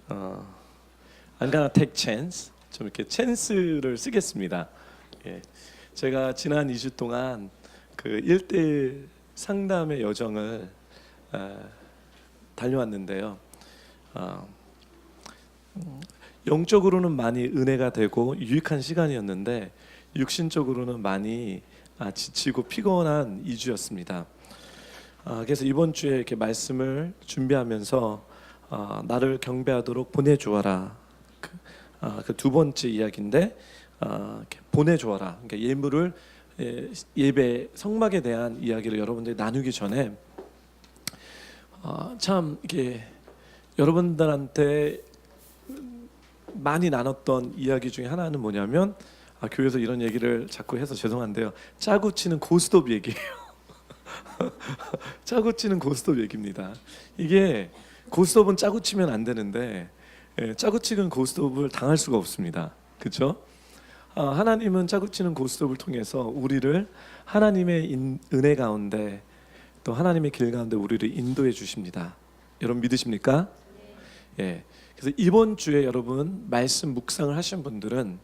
I'm gonna take chance. 좀 이렇게 찬스를 쓰겠습니다. 예. 제가 지난 2주 동안 그 1대1 상담의 여정을 달려왔는데요. 영적으로는 많이 은혜가 되고 유익한 시간이었는데 육신적으로는 많이 지치고 피곤한 2주였습니다. 그래서 이번 주에 이렇게 말씀을 준비하면서 나를 경배하도록 보내주어라. 그 두 번째 이야기인데 이렇게 보내주어라. 그러니까 예물을 예배 성막에 대한 이야기를 여러분들이 나누기 전에 참 이게 여러분들한테 많이 나눴던 이야기 중에 하나는 뭐냐면 교회에서 이런 얘기를 자꾸 해서 죄송한데요. 짜고 치는 고스톱 얘기예요. 짜고 치는 고스톱 얘기입니다. 이게 고스톱은 짜고 치면 안 되는데 짜고 치는 고스톱을 당할 수가 없습니다. 그렇죠? 하나님은 짜고 치는 고스톱을 통해서 우리를 하나님의 은혜 가운데 또 하나님의 길 가운데 우리를 인도해 주십니다. 여러분 믿으십니까? 예. 그래서 이번 주에 여러분 말씀 묵상을 하신 분들은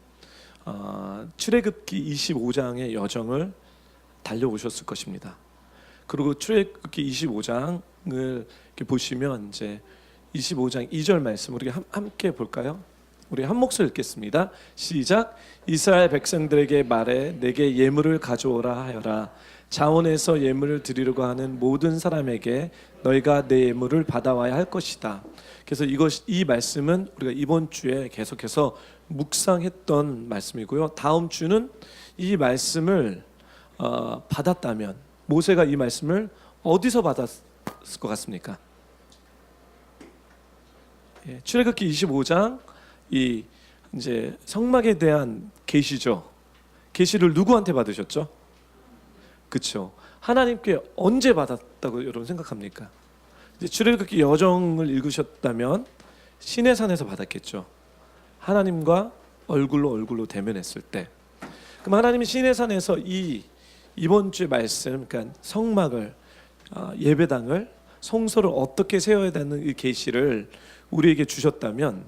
출애굽기 25장의 여정을 달려오셨을 것입니다. 그리고 출애굽기 25장을 이렇게 보시면 이제 25장 2절 말씀 우리가 함께 볼까요? 우리 한 목소리 읽겠습니다. 시작. 이스라엘 백성들에게 말해 내게 예물을 가져오라 하여라. 자원에서 예물을 드리려고 하는 모든 사람에게 너희가 내 예물을 받아와야 할 것이다. 그래서 이 말씀은 우리가 이번 주에 계속해서 묵상했던 말씀이고요. 다음 주는 이 말씀을 받았다면 모세가 이 말씀을 어디서 받았을 것 같습니까? 출애굽기 25장 이제 성막에 대한 계시죠. 계시를 누구한테 받으셨죠? 그렇죠. 하나님께 언제 받았다고 여러분 생각합니까? 이제 출애굽기 여정을 읽으셨다면 시내산에서 받았겠죠. 하나님과 얼굴로 대면했을 때. 그럼 하나님이 시내산에서 이번 주의 말씀, 그러니까 성막을 예배당을 성소를 어떻게 세워야 되는 이 계시를 우리에게 주셨다면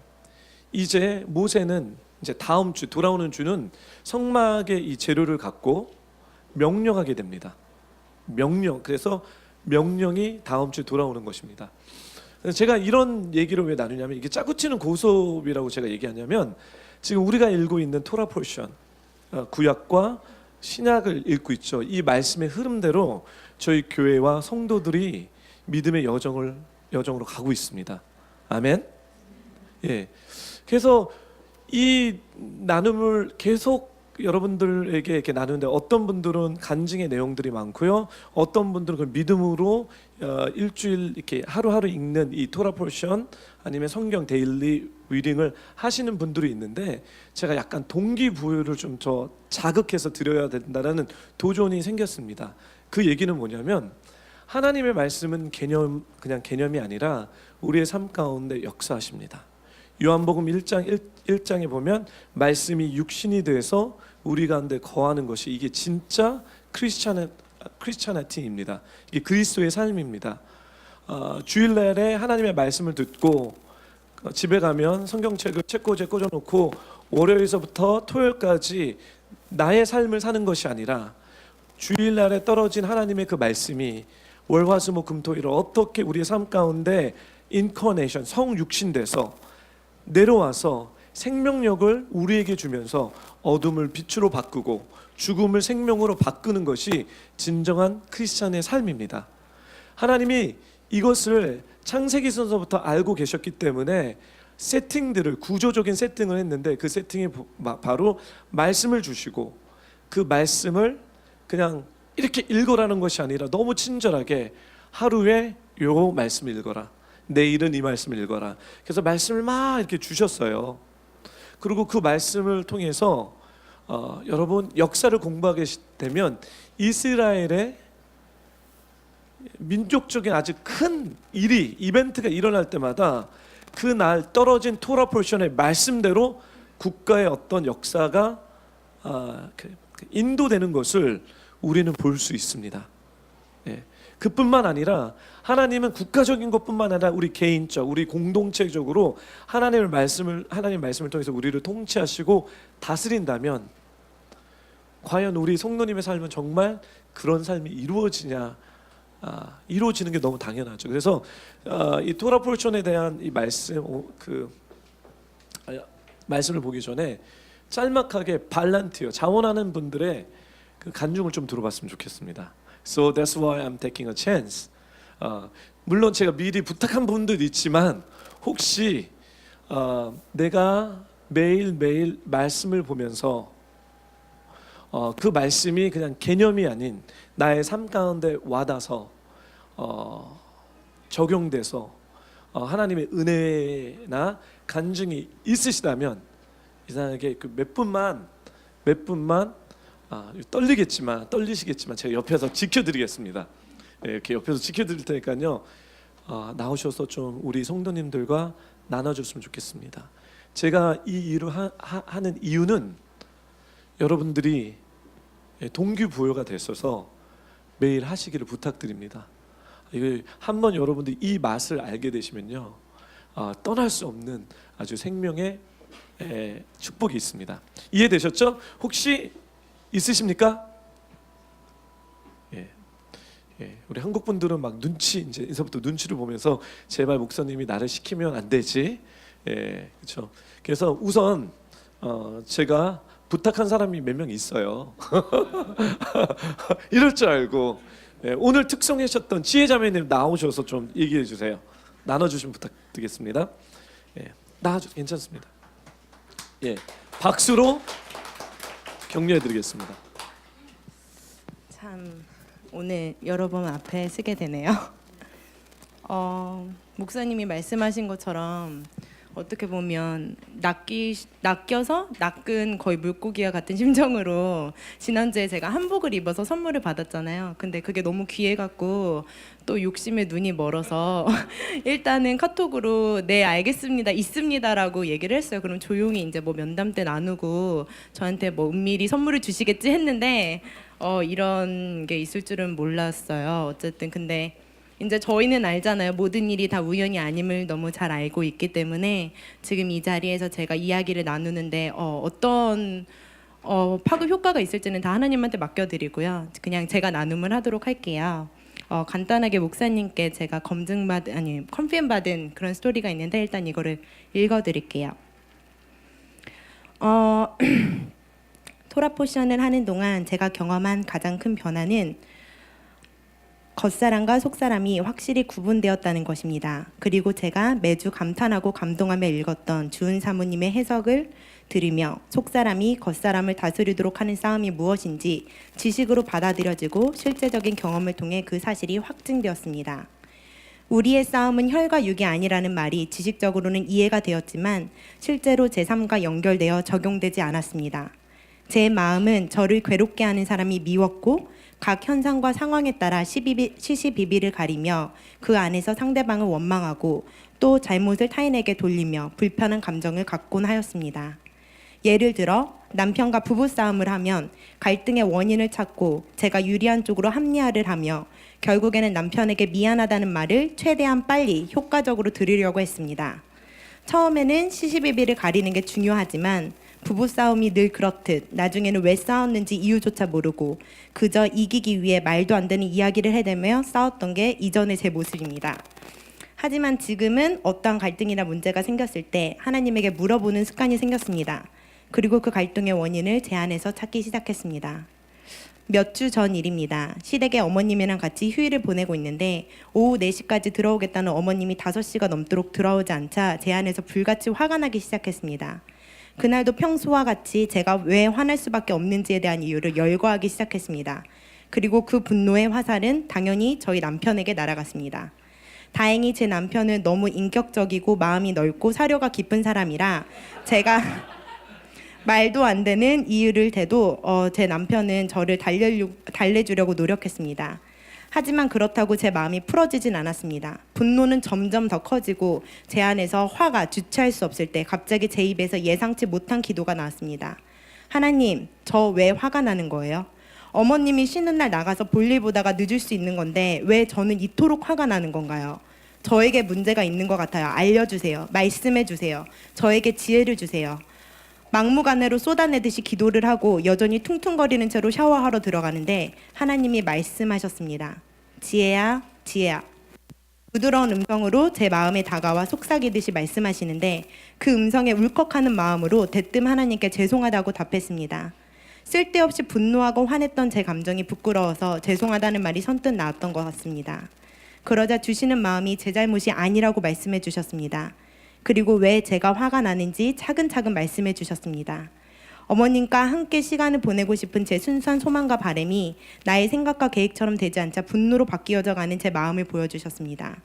이제 모세는 이제 다음 주 돌아오는 주는 성막의 이 재료를 갖고 명령하게 됩니다. 그래서 명령이 다음 주에 돌아오는 것입니다. 제가 이런 얘기를 왜 나누냐면 이게 짜고 치는 고스톱이라고 제가 얘기하냐면 지금 우리가 읽고 있는 토라 포션 구약과 신약을 읽고 있죠. 이 말씀의 흐름대로 저희 교회와 성도들이 믿음의 여정으로 가고 있습니다. 아멘. 예. 그래서 이 나눔을 계속 여러분들에게 이렇게 나누는데 어떤 분들은 간증의 내용들이 많고요. 어떤 분들은 그 믿음으로 일주일 이렇게 하루하루 읽는 이 토라 포션 아니면 성경 데일리 리딩을 하시는 분들이 있는데 제가 약간 동기부여를 좀 더 자극해서 드려야 된다는 도전이 생겼습니다. 그 얘기는 뭐냐면 하나님의 말씀은 그냥 개념이 아니라 우리의 삶 가운데 역사하십니다. 요한복음 1장에 보면 말씀이 육신이 돼서 우리 가운데 거하는 것이 이게 진짜 크리스찬티입니다. 이게 그리스도의 삶입니다. 주일날에 하나님의 말씀을 듣고 집에 가면 성경책을 책꽂이에 꽂아놓고 월요일서부터 토요일까지 나의 삶을 사는 것이 아니라 주일날에 떨어진 하나님의 그 말씀이 월화수목금토일을 어떻게 우리의 삶 가운데 인커네이션 성육신돼서 내려와서 생명력을 우리에게 주면서 어둠을 빛으로 바꾸고 죽음을 생명으로 바꾸는 것이 진정한 크리스찬의 삶입니다. 하나님이 이것을 창세기서부터 알고 계셨기 때문에 구조적인 세팅을 했는데 그 세팅이 바로 말씀을 주시고 그 말씀을 그냥 이렇게 읽어라는 것이 아니라 너무 친절하게 하루에 요 말씀을 읽어라. 내일은 이 말씀을 읽어라. 그래서 말씀을 막 이렇게 주셨어요. 그리고 그 말씀을 통해서 여러분 역사를 공부하게 되면 이스라엘의 민족적인 아주 큰 이벤트가 일어날 때마다 그날 떨어진 토라 포션의 말씀대로 국가의 어떤 역사가 인도되는 것을 우리는 볼 수 있습니다. 예. 그뿐만 아니라 하나님은 국가적인 것뿐만 아니라 우리 개인적, 우리 공동체적으로 하나님 말씀을 통해서 우리를 통치하시고 다스린다면 과연 우리 성도님의 삶은 정말 그런 삶이 이루어지냐? 이루어지는 게 너무 당연하죠. 그래서 이 토라 포르촌에 대한 이 말씀을 보기 전에 짤막하게 발란티어 자원하는 분들의 그 간증을 좀 들어봤으면 좋겠습니다. So that's why I'm taking a chance. 물론 제가 미리 부탁한 분들 있지만 혹시 내가 매일매일 말씀을 보면서 그 말씀이 그냥 개념이 아닌 나의 삶 가운데 와닿아서 적용돼서 하나님의 은혜나 간증이 있으시다면 이상하게 그 몇 분만 떨리시겠지만 제가 옆에서 지켜드리겠습니다. 이렇게 옆에서 지켜드릴 테니까요. 나오셔서 좀 우리 성도님들과 나눠줬으면 좋겠습니다. 제가 이 일을 하는 이유는 여러분들이 동기부여가 됐어서 매일 하시기를 부탁드립니다. 이거 한번 여러분들이 이 맛을 알게 되시면요, 떠날 수 없는 아주 생명의 축복이 있습니다. 이해되셨죠? 혹시 있으십니까? 우리 한국 분들은 막 이제 인사부터 눈치를 보면서 제발 목사님이 나를 시키면 안 되지. 그렇죠. 그래서 우선 제가 부탁한 사람이 몇 명 있어요. 이럴 줄 알고 오늘 특성하셨던 지혜자매님 나오셔서 좀 얘기해 주세요. 나눠주시면 부탁드리겠습니다. 괜찮습니다. 박수로 격려해드리겠습니다. 참 오늘 여러분 앞에 쓰게 되네요. 목사님이 말씀하신 것처럼 어떻게 보면 낚여서 낚은 거의 물고기와 같은 심정으로 지난주에 제가 한복을 입어서 선물을 받았잖아요. 근데 그게 너무 귀해갖고 또 욕심에 눈이 멀어서 일단은 카톡으로 네 알겠습니다 있습니다라고 얘기를 했어요. 그럼 조용히 이제 뭐 면담 때 나누고 저한테 뭐 은밀히 선물을 주시겠지 했는데 이런 게 있을 줄은 몰랐어요. 어쨌든 근데 이제 저희는 알잖아요. 모든 일이 다 우연이 아님을 너무 잘 알고 있기 때문에 지금 이 자리에서 제가 이야기를 나누는데 어떤 파급 효과가 있을지는 다 하나님한테 맡겨드리고요. 그냥 제가 나눔을 하도록 할게요. 간단하게 목사님께 제가 컨펌 받은 그런 스토리가 있는데 일단 이거를 읽어드릴게요. 토라 포션을 하는 동안 제가 경험한 가장 큰 변화는 겉사람과 속사람이 확실히 구분되었다는 것입니다. 그리고 제가 매주 감탄하고 감동하며 읽었던 주은 사모님의 해석을 들으며 속사람이 겉사람을 다스리도록 하는 싸움이 무엇인지 지식으로 받아들여지고 실제적인 경험을 통해 그 사실이 확증되었습니다. 우리의 싸움은 혈과 육이 아니라는 말이 지식적으로는 이해가 되었지만 실제로 제 삶과 연결되어 적용되지 않았습니다. 제 마음은 저를 괴롭게 하는 사람이 미웠고 각 현상과 상황에 따라 시시비비를 가리며 그 안에서 상대방을 원망하고 또 잘못을 타인에게 돌리며 불편한 감정을 갖곤 하였습니다. 예를 들어 남편과 부부싸움을 하면 갈등의 원인을 찾고 제가 유리한 쪽으로 합리화를 하며 결국에는 남편에게 미안하다는 말을 최대한 빨리 효과적으로 들으려고 했습니다. 처음에는 시시비비를 가리는 게 중요하지만 부부싸움이 늘 그렇듯 나중에는 왜 싸웠는지 이유조차 모르고 그저 이기기 위해 말도 안 되는 이야기를 해대며 싸웠던 게 이전의 제 모습입니다. 하지만 지금은 어떠한 갈등이나 문제가 생겼을 때 하나님에게 물어보는 습관이 생겼습니다. 그리고 그 갈등의 원인을 제 안에서 찾기 시작했습니다. 몇 주 전 일입니다. 시댁에 어머님이랑 같이 휴일을 보내고 있는데 오후 4시까지 들어오겠다는 어머님이 5시가 넘도록 들어오지 않자 제 안에서 불같이 화가 나기 시작했습니다. 그날도 평소와 같이 제가 왜 화날 수밖에 없는지에 대한 이유를 열거하기 시작했습니다. 그리고 그 분노의 화살은 당연히 저희 남편에게 날아갔습니다. 다행히 제 남편은 너무 인격적이고 마음이 넓고 사려가 깊은 사람이라 제가 말도 안 되는 이유를 대도 제 남편은 저를 달래주려고 노력했습니다. 하지만 그렇다고 제 마음이 풀어지진 않았습니다. 분노는 점점 더 커지고 제 안에서 화가 주체할 수 없을 때 갑자기 제 입에서 예상치 못한 기도가 나왔습니다. 하나님, 저 왜 화가 나는 거예요? 어머님이 쉬는 날 나가서 볼일 보다가 늦을 수 있는 건데 왜 저는 이토록 화가 나는 건가요? 저에게 문제가 있는 것 같아요. 알려주세요. 말씀해주세요. 저에게 지혜를 주세요. 막무가내로 쏟아내듯이 기도를 하고 여전히 퉁퉁거리는 채로 샤워하러 들어가는데 하나님이 말씀하셨습니다. 지혜야, 지혜야. 부드러운 음성으로 제 마음에 다가와 속삭이듯이 말씀하시는데 그 음성에 울컥하는 마음으로 대뜸 하나님께 죄송하다고 답했습니다. 쓸데없이 분노하고 화냈던 제 감정이 부끄러워서 죄송하다는 말이 선뜻 나왔던 것 같습니다. 그러자 주시는 마음이 제 잘못이 아니라고 말씀해 주셨습니다. 그리고 왜 제가 화가 나는지 차근차근 말씀해 주셨습니다. 어머님과 함께 시간을 보내고 싶은 제 순수한 소망과 바람이 나의 생각과 계획처럼 되지 않자 분노로 바뀌어져 가는 제 마음을 보여주셨습니다.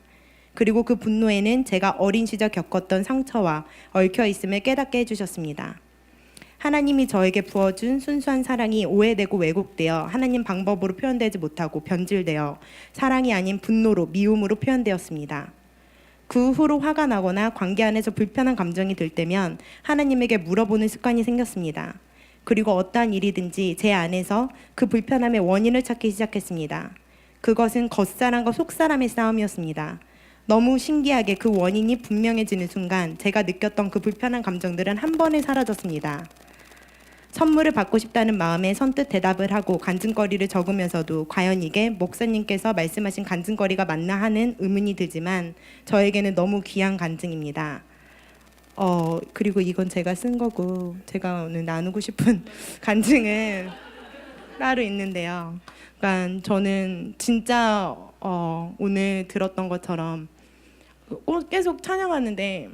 그리고 그 분노에는 제가 어린 시절 겪었던 상처와 얽혀 있음을 깨닫게 해주셨습니다. 하나님이 저에게 부어준 순수한 사랑이 오해되고 왜곡되어 하나님 방법으로 표현되지 못하고 변질되어 사랑이 아닌 분노로 미움으로 표현되었습니다. 그 후로 화가 나거나 관계 안에서 불편한 감정이 들 때면 하나님에게 물어보는 습관이 생겼습니다. 그리고 어떠한 일이든지 제 안에서 그 불편함의 원인을 찾기 시작했습니다. 그것은 겉사람과 속사람의 싸움이었습니다. 너무 신기하게 그 원인이 분명해지는 순간 제가 느꼈던 그 불편한 감정들은 한 번에 사라졌습니다. 선물을 받고 싶다는 마음에 선뜻 대답을 하고 간증거리를 적으면서도 과연 이게 목사님께서 말씀하신 간증거리가 맞나 하는 의문이 들지만 저에게는 너무 귀한 간증입니다. 그리고 이건 제가 쓴 거고 제가 오늘 나누고 싶은 간증은 따로 있는데요. 그러니까 저는 진짜 오늘 들었던 것처럼 계속 찬양하는데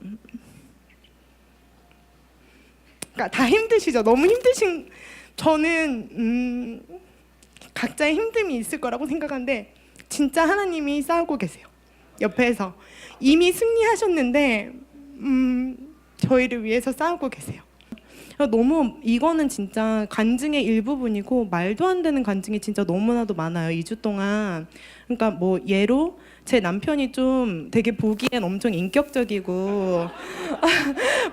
그러니까 다 힘드시죠. 너무 힘드신 저는 각자의 힘듦이 있을 거라고 생각하는데 진짜 하나님이 싸우고 계세요. 옆에서 이미 승리하셨는데 저희를 위해서 싸우고 계세요. 너무 이거는 진짜 간증의 일부분이고 말도 안 되는 간증이 진짜 너무나도 많아요. 2주 동안. 그러니까 뭐 예로 제 남편이 좀 되게 보기엔 엄청 인격적이고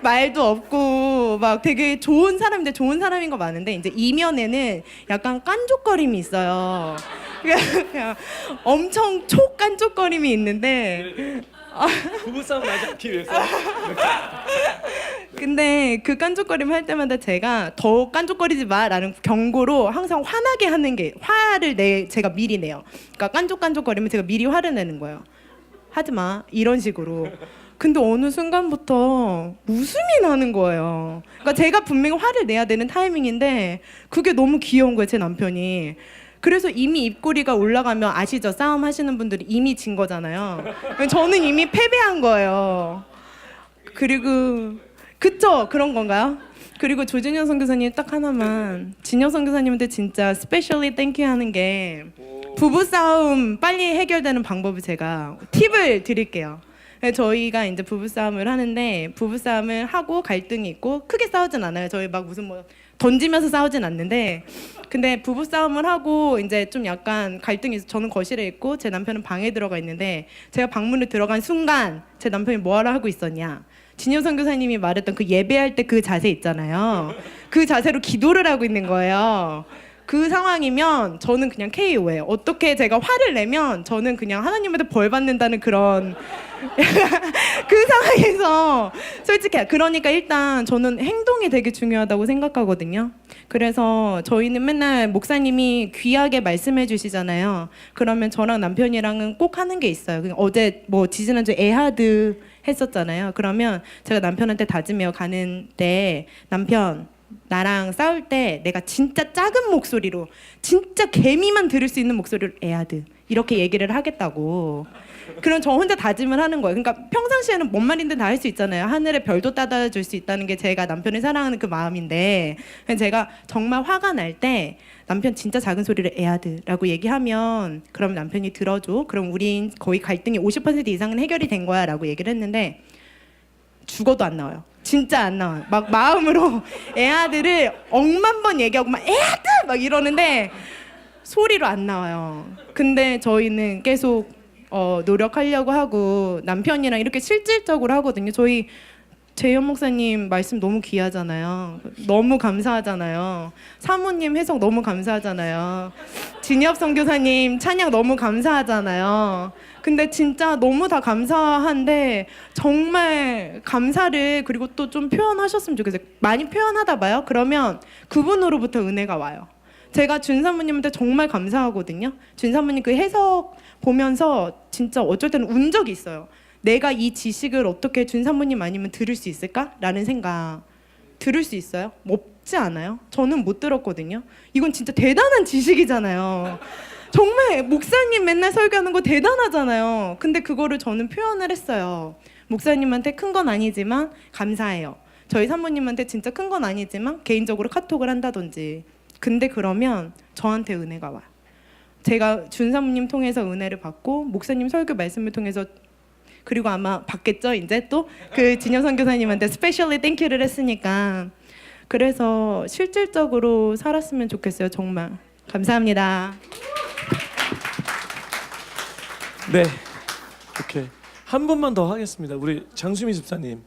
말도 없고 막 되게 좋은 사람인데 좋은 사람인 거 많은데 이제 이면에는 약간 깐족거림이 있어요. 그냥 엄청 깐족거림이 있는데 부부싸움 나지 않기 위해서. 근데 그 깐족거림 할 때마다 제가 더 깐족거리지 마라는 경고로 항상 화나게 하는 게 화를 제가 미리 내요. 그러니까 깐족거리면 제가 미리 화를 내는 거예요. 하지 마 이런 식으로. 근데 어느 순간부터 웃음이 나는 거예요. 그러니까 제가 분명히 화를 내야 되는 타이밍인데 그게 너무 귀여운 거예요, 제 남편이. 그래서 이미 입꼬리가 올라가면 아시죠? 싸움 하시는 분들이 이미 진 거잖아요. 저는 이미 패배한 거예요. 그리고 그쵸? 그런 건가요? 그리고 조진현 선교사님 딱 하나만 진현 선교사님한테 진짜 스페셜리 땡큐 하는 게 부부싸움 빨리 해결되는 방법을 제가 팁을 드릴게요. 저희가 이제 부부싸움을 하는데 부부싸움을 하고 갈등이 있고 크게 싸우진 않아요. 저희 막 무슨 뭐 던지면서 싸우진 않는데 근데 부부싸움을 하고 이제 좀 약간 갈등이 있어. 저는 거실에 있고 제 남편은 방에 들어가 있는데 제가 방문을 들어간 순간 제 남편이 뭐하러 하고 있었냐 진효 선교사님이 말했던 그 예배할 때 그 자세 있잖아요. 그 자세로 기도를 하고 있는 거예요. 그 상황이면 저는 그냥 KO예요. 어떻게 제가 화를 내면 저는 그냥 하나님한테 벌 받는다는 그런 그 상황에서 솔직히 그러니까 일단 저는 행동이 되게 중요하다고 생각하거든요. 그래서 저희는 맨날 목사님이 귀하게 말씀해 주시잖아요. 그러면 저랑 남편이랑은 꼭 하는 게 있어요. 어제 뭐 지지난주 에하드 했었잖아요. 그러면 제가 남편한테 다짐해요. 가는데 남편 나랑 싸울 때 내가 진짜 작은 목소리로 진짜 개미만 들을 수 있는 목소리로 에하드 이렇게 얘기를 하겠다고. 그럼 저 혼자 다짐을 하는 거예요. 그러니까 평상시에는 뭔 말인데 다 할 수 있잖아요. 하늘에 별도 따다 줄 수 있다는 게 제가 남편을 사랑하는 그 마음인데 제가 정말 화가 날 때 남편 진짜 작은 소리를 에하드라고 얘기하면 그럼 남편이 들어줘. 그럼 우린 거의 갈등이 50% 이상은 해결이 된 거야 라고 얘기를 했는데 죽어도 안 나와요. 진짜 안 나와요. 막 마음으로 에하드를 억만 번 얘기하고 막 에하드 막 이러는데 소리로 안 나와요. 근데 저희는 계속 노력하려고 하고 남편이랑 이렇게 실질적으로 하거든요. 저희 재현 목사님 말씀 너무 귀하잖아요. 너무 감사하잖아요. 사모님 해석 너무 감사하잖아요. 진엽 선교사님 찬양 너무 감사하잖아요. 근데 진짜 너무 다 감사한데 정말 감사를 그리고 또 좀 표현하셨으면 좋겠어요. 많이 표현하다 봐요. 그러면 그분으로부터 은혜가 와요. 제가 준 사모님한테 정말 감사하거든요. 준 사모님 그 해석 보면서 진짜 어쩔 때는 운 적이 있어요. 내가 이 지식을 어떻게 준 사모님 아니면 들을 수 있을까? 라는 생각. 들을 수 있어요? 없지 않아요? 저는 못 들었거든요. 이건 진짜 대단한 지식이잖아요. 정말 목사님 맨날 설교하는 거 대단하잖아요. 근데 그거를 저는 표현을 했어요. 목사님한테 큰 건 아니지만 감사해요. 저희 사모님한테 진짜 큰 건 아니지만 개인적으로 카톡을 한다든지. 근데 그러면 저한테 은혜가 와요. 제가 준 사모님 통해서 은혜를 받고 목사님 설교 말씀을 통해서 그리고 아마 받겠죠. 이제 또 그 진영 선교사님한테 스페셜리 땡큐를 했으니까. 그래서 실질적으로 살았으면 좋겠어요. 정말 감사합니다. 네, 이렇게 한 번만 더 하겠습니다. 우리 장수미 집사님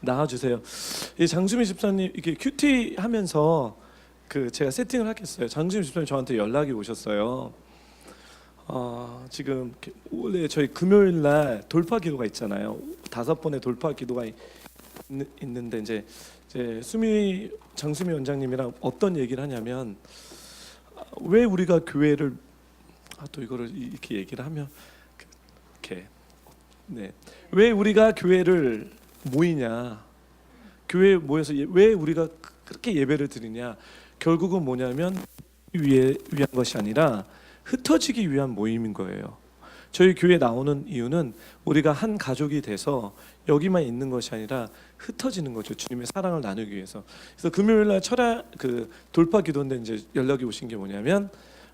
나와주세요. 이 장수미 집사님 이렇게 큐티 하면서 그 제가 세팅을 하겠어요. 장수미 집사님 저한테 연락이 오셨어요. 지금 원래 저희 금요일 날 돌파 기도가 있잖아요. 5번의 돌파 기도가 있는데 이제 수미 장수미 원장님이랑 어떤 얘기를 하냐면 왜 우리가 교회를 또 이거를 이렇게 얘기를 하면 이렇게 왜 우리가 교회를 모이냐, 교회에 모여서 왜 우리가 그렇게 예배를 드리냐, 결국은 뭐냐면 위한 것이 아니라 흩어지기 위한 모임인 거예요. 저희 교회에 나오는 이유는 우리가 한 가족이 돼서 여기만 있는 것이 아니라 흩어지는 거죠. 주님의 사랑을 나누기 위해서. 그래서 금요일 날 그 돌파 기도인데 이제 연락이 오신 게 뭐냐면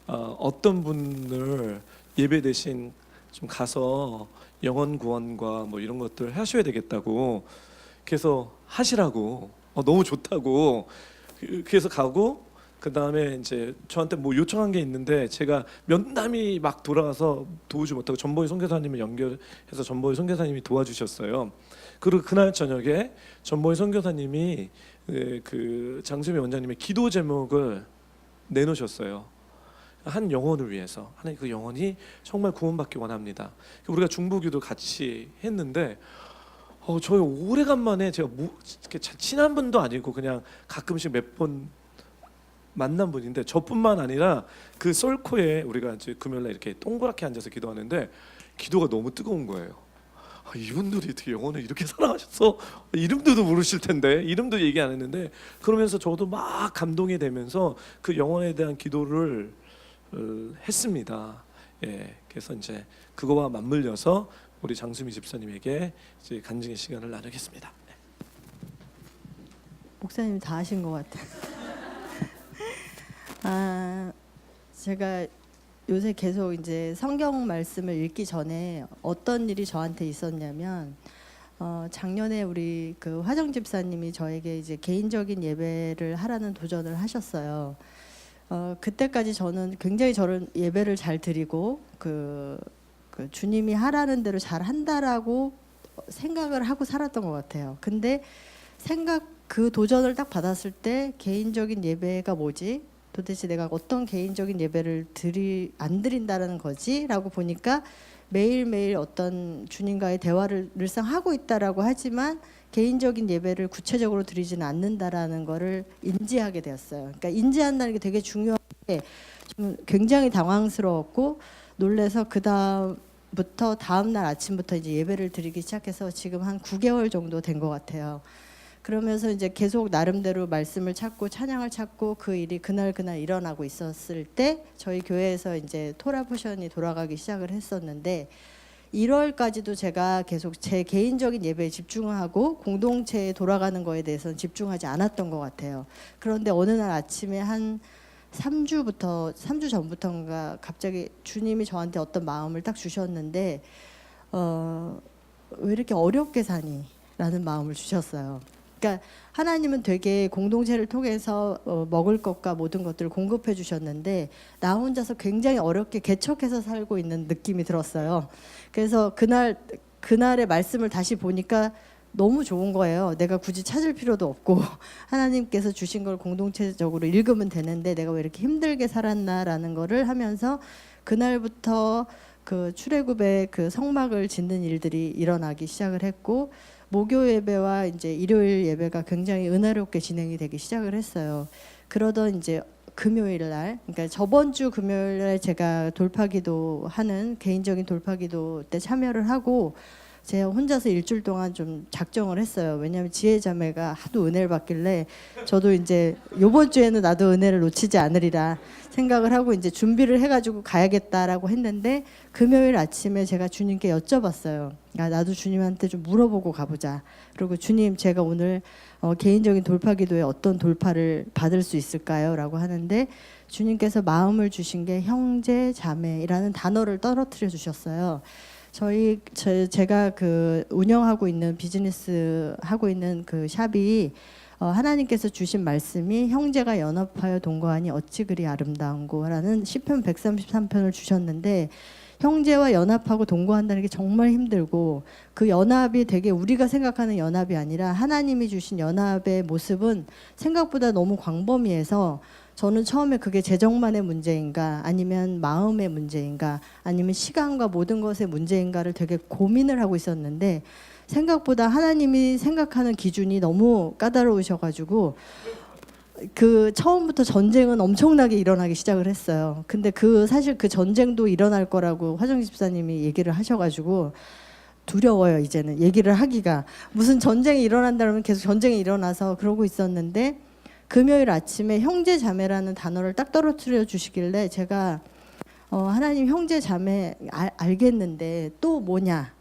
어떤 분을 예배 대신 좀 가서 영혼 구원과 뭐 이런 것들 하셔야 되겠다고 그래서 하시라고 너무 좋다고 그래서 가고 그 다음에 이제 저한테 뭐 요청한 게 있는데 제가 면담이 막 돌아가서 도우지 못하고 전보희 선교사님을 연결해서 전보희 선교사님이 도와주셨어요. 그리고 그날 저녁에 전보희 선교사님이 그 장수미 원장님의 기도 제목을 내놓으셨어요. 한 영혼을 위해서. 하나님 그 영혼이 정말 구원받기 원합니다. 우리가 중보기도 같이 했는데 저희 오래간만에 제가 이렇게 친한 분도 아니고 그냥 가끔씩 몇 번 만난 분인데 저뿐만 아니라 그 썰코에 우리가 이제 금요일날 이렇게 동그랗게 앉아서 기도하는데 기도가 너무 뜨거운 거예요. 이분들이 어떻게 영혼을 이렇게 사랑하셨어? 이름도 모르실 텐데 이름도 얘기 안 했는데 그러면서 저도 막 감동이 되면서 그 영혼에 대한 기도를 했습니다. 예, 그래서 이제 그거와 맞물려서 우리 장수미 집사님에게 이제 간증의 시간을 나누겠습니다. 네. 목사님 다 하신 것 같아요. 제가 요새 계속 이제 성경 말씀을 읽기 전에 어떤 일이 저한테 있었냐면 작년에 우리 그 화정 집사님이 저에게 이제 개인적인 예배를 하라는 도전을 하셨어요. 그때까지 저는 굉장히 저를 예배를 잘 드리고 그 주님이 하라는 대로 잘 한다라고 생각을 하고 살았던 것 같아요. 근데 그 도전을 딱 받았을 때 개인적인 예배가 뭐지? 도대체 내가 어떤 개인적인 예배를 안 드린다는 거지? 라고 보니까 매일매일 어떤 주님과의 대화를 늘상 하고 있다라고 하지만 개인적인 예배를 구체적으로 드리지는 않는다라는 거를 인지하게 되었어요. 그러니까 인지한다는 게 되게 중요한데 좀 굉장히 당황스러웠고 놀래서 그 다음부터 다음날 아침부터 이제 예배를 드리기 시작해서 지금 한 9개월 정도 된 것 같아요. 그러면서 이제 계속 나름대로 말씀을 찾고 찬양을 찾고 그 일이 그날 일어나고 있었을 때 저희 교회에서 이제 토라 포션이 돌아가기 시작을 했었는데 1월까지도 제가 계속 제 개인적인 예배에 집중하고 공동체에 돌아가는 거에 대해서는 집중하지 않았던 것 같아요. 그런데 어느 날 아침에 한 3주 전부터인가 갑자기 주님이 저한테 어떤 마음을 딱 주셨는데 왜 이렇게 어렵게 사니? 라는 마음을 주셨어요. 그러니까 하나님은 되게 공동체를 통해서 먹을 것과 모든 것들을 공급해 주셨는데 나 혼자서 굉장히 어렵게 개척해서 살고 있는 느낌이 들었어요. 그래서 그날의 말씀을 다시 보니까 너무 좋은 거예요. 내가 굳이 찾을 필요도 없고 하나님께서 주신 걸 공동체적으로 읽으면 되는데 내가 왜 이렇게 힘들게 살았나라는 거를 하면서 그날부터 그 출애굽의 그 성막을 짓는 일들이 일어나기 시작을 했고 목요 예배와 이제 일요일 예배가 굉장히 은혜롭게 진행이 되기 시작을 했어요. 그러던 이제 금요일 날, 그러니까 저번 주 금요일 날 제가 돌파기도 하는 개인적인 돌파기도 때 참여를 하고 제가 혼자서 일주일 동안 좀 작정을 했어요. 왜냐하면 지혜자매가 하도 은혜를 받길래 저도 이제 요번 주에는 나도 은혜를 놓치지 않으리라 생각을 하고 이제 준비를 해가지고 가야겠다라고 했는데 금요일 아침에 제가 주님께 여쭤봤어요. 야, 나도 주님한테 좀 물어보고 가보자. 그리고 주님, 제가 오늘 개인적인 돌파기도에 어떤 돌파를 받을 수 있을까요? 라고 하는데 주님께서 마음을 주신 게 형제 자매라는 단어를 떨어뜨려 주셨어요. 제가 그 운영하고 있는 비즈니스 하고 있는 그 샵이 하나님께서 주신 말씀이 형제가 연합하여 동거하니 어찌 그리 아름다운고라는 시편 133편을 주셨는데 형제와 연합하고 동거한다는 게 정말 힘들고 그 연합이 되게 우리가 생각하는 연합이 아니라 하나님이 주신 연합의 모습은 생각보다 너무 광범위해서 저는 처음에 그게 재정만의 문제인가 아니면 마음의 문제인가 아니면 시간과 모든 것의 문제인가를 되게 고민을 하고 있었는데 생각보다 하나님이 생각하는 기준이 너무 까다로우셔가지고 그 처음부터 전쟁은 엄청나게 일어나기 시작을 했어요. 근데 사실 그 전쟁도 일어날 거라고 화정희 집사님이 얘기를 하셔가지고 두려워요. 이제는 얘기를 하기가 무슨 전쟁이 일어난다면 계속 전쟁이 일어나서 그러고 있었는데 금요일 아침에 형제 자매라는 단어를 딱 떨어뜨려 주시길래 제가 하나님 형제 자매 알겠는데 또 뭐냐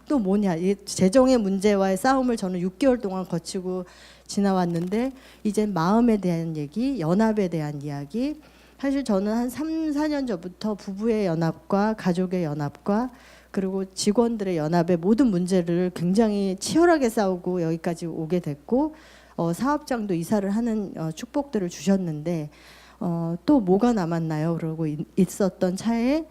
또 뭐냐 이 재정의 문제와의 싸움을 저는 6개월 동안 거치고 지나왔는데 이제 마음에 대한 얘기, 연합에 대한 이야기. 사실 저는 한 3, 4년 전부터 부부의 연합과 가족의 연합과 그리고 직원들의 연합의 모든 문제를 굉장히 치열하게 싸우고 여기까지 오게 됐고 사업장도 이사를 하는 축복들을 주셨는데 또 뭐가 남았나요? 그러고 있었던 차에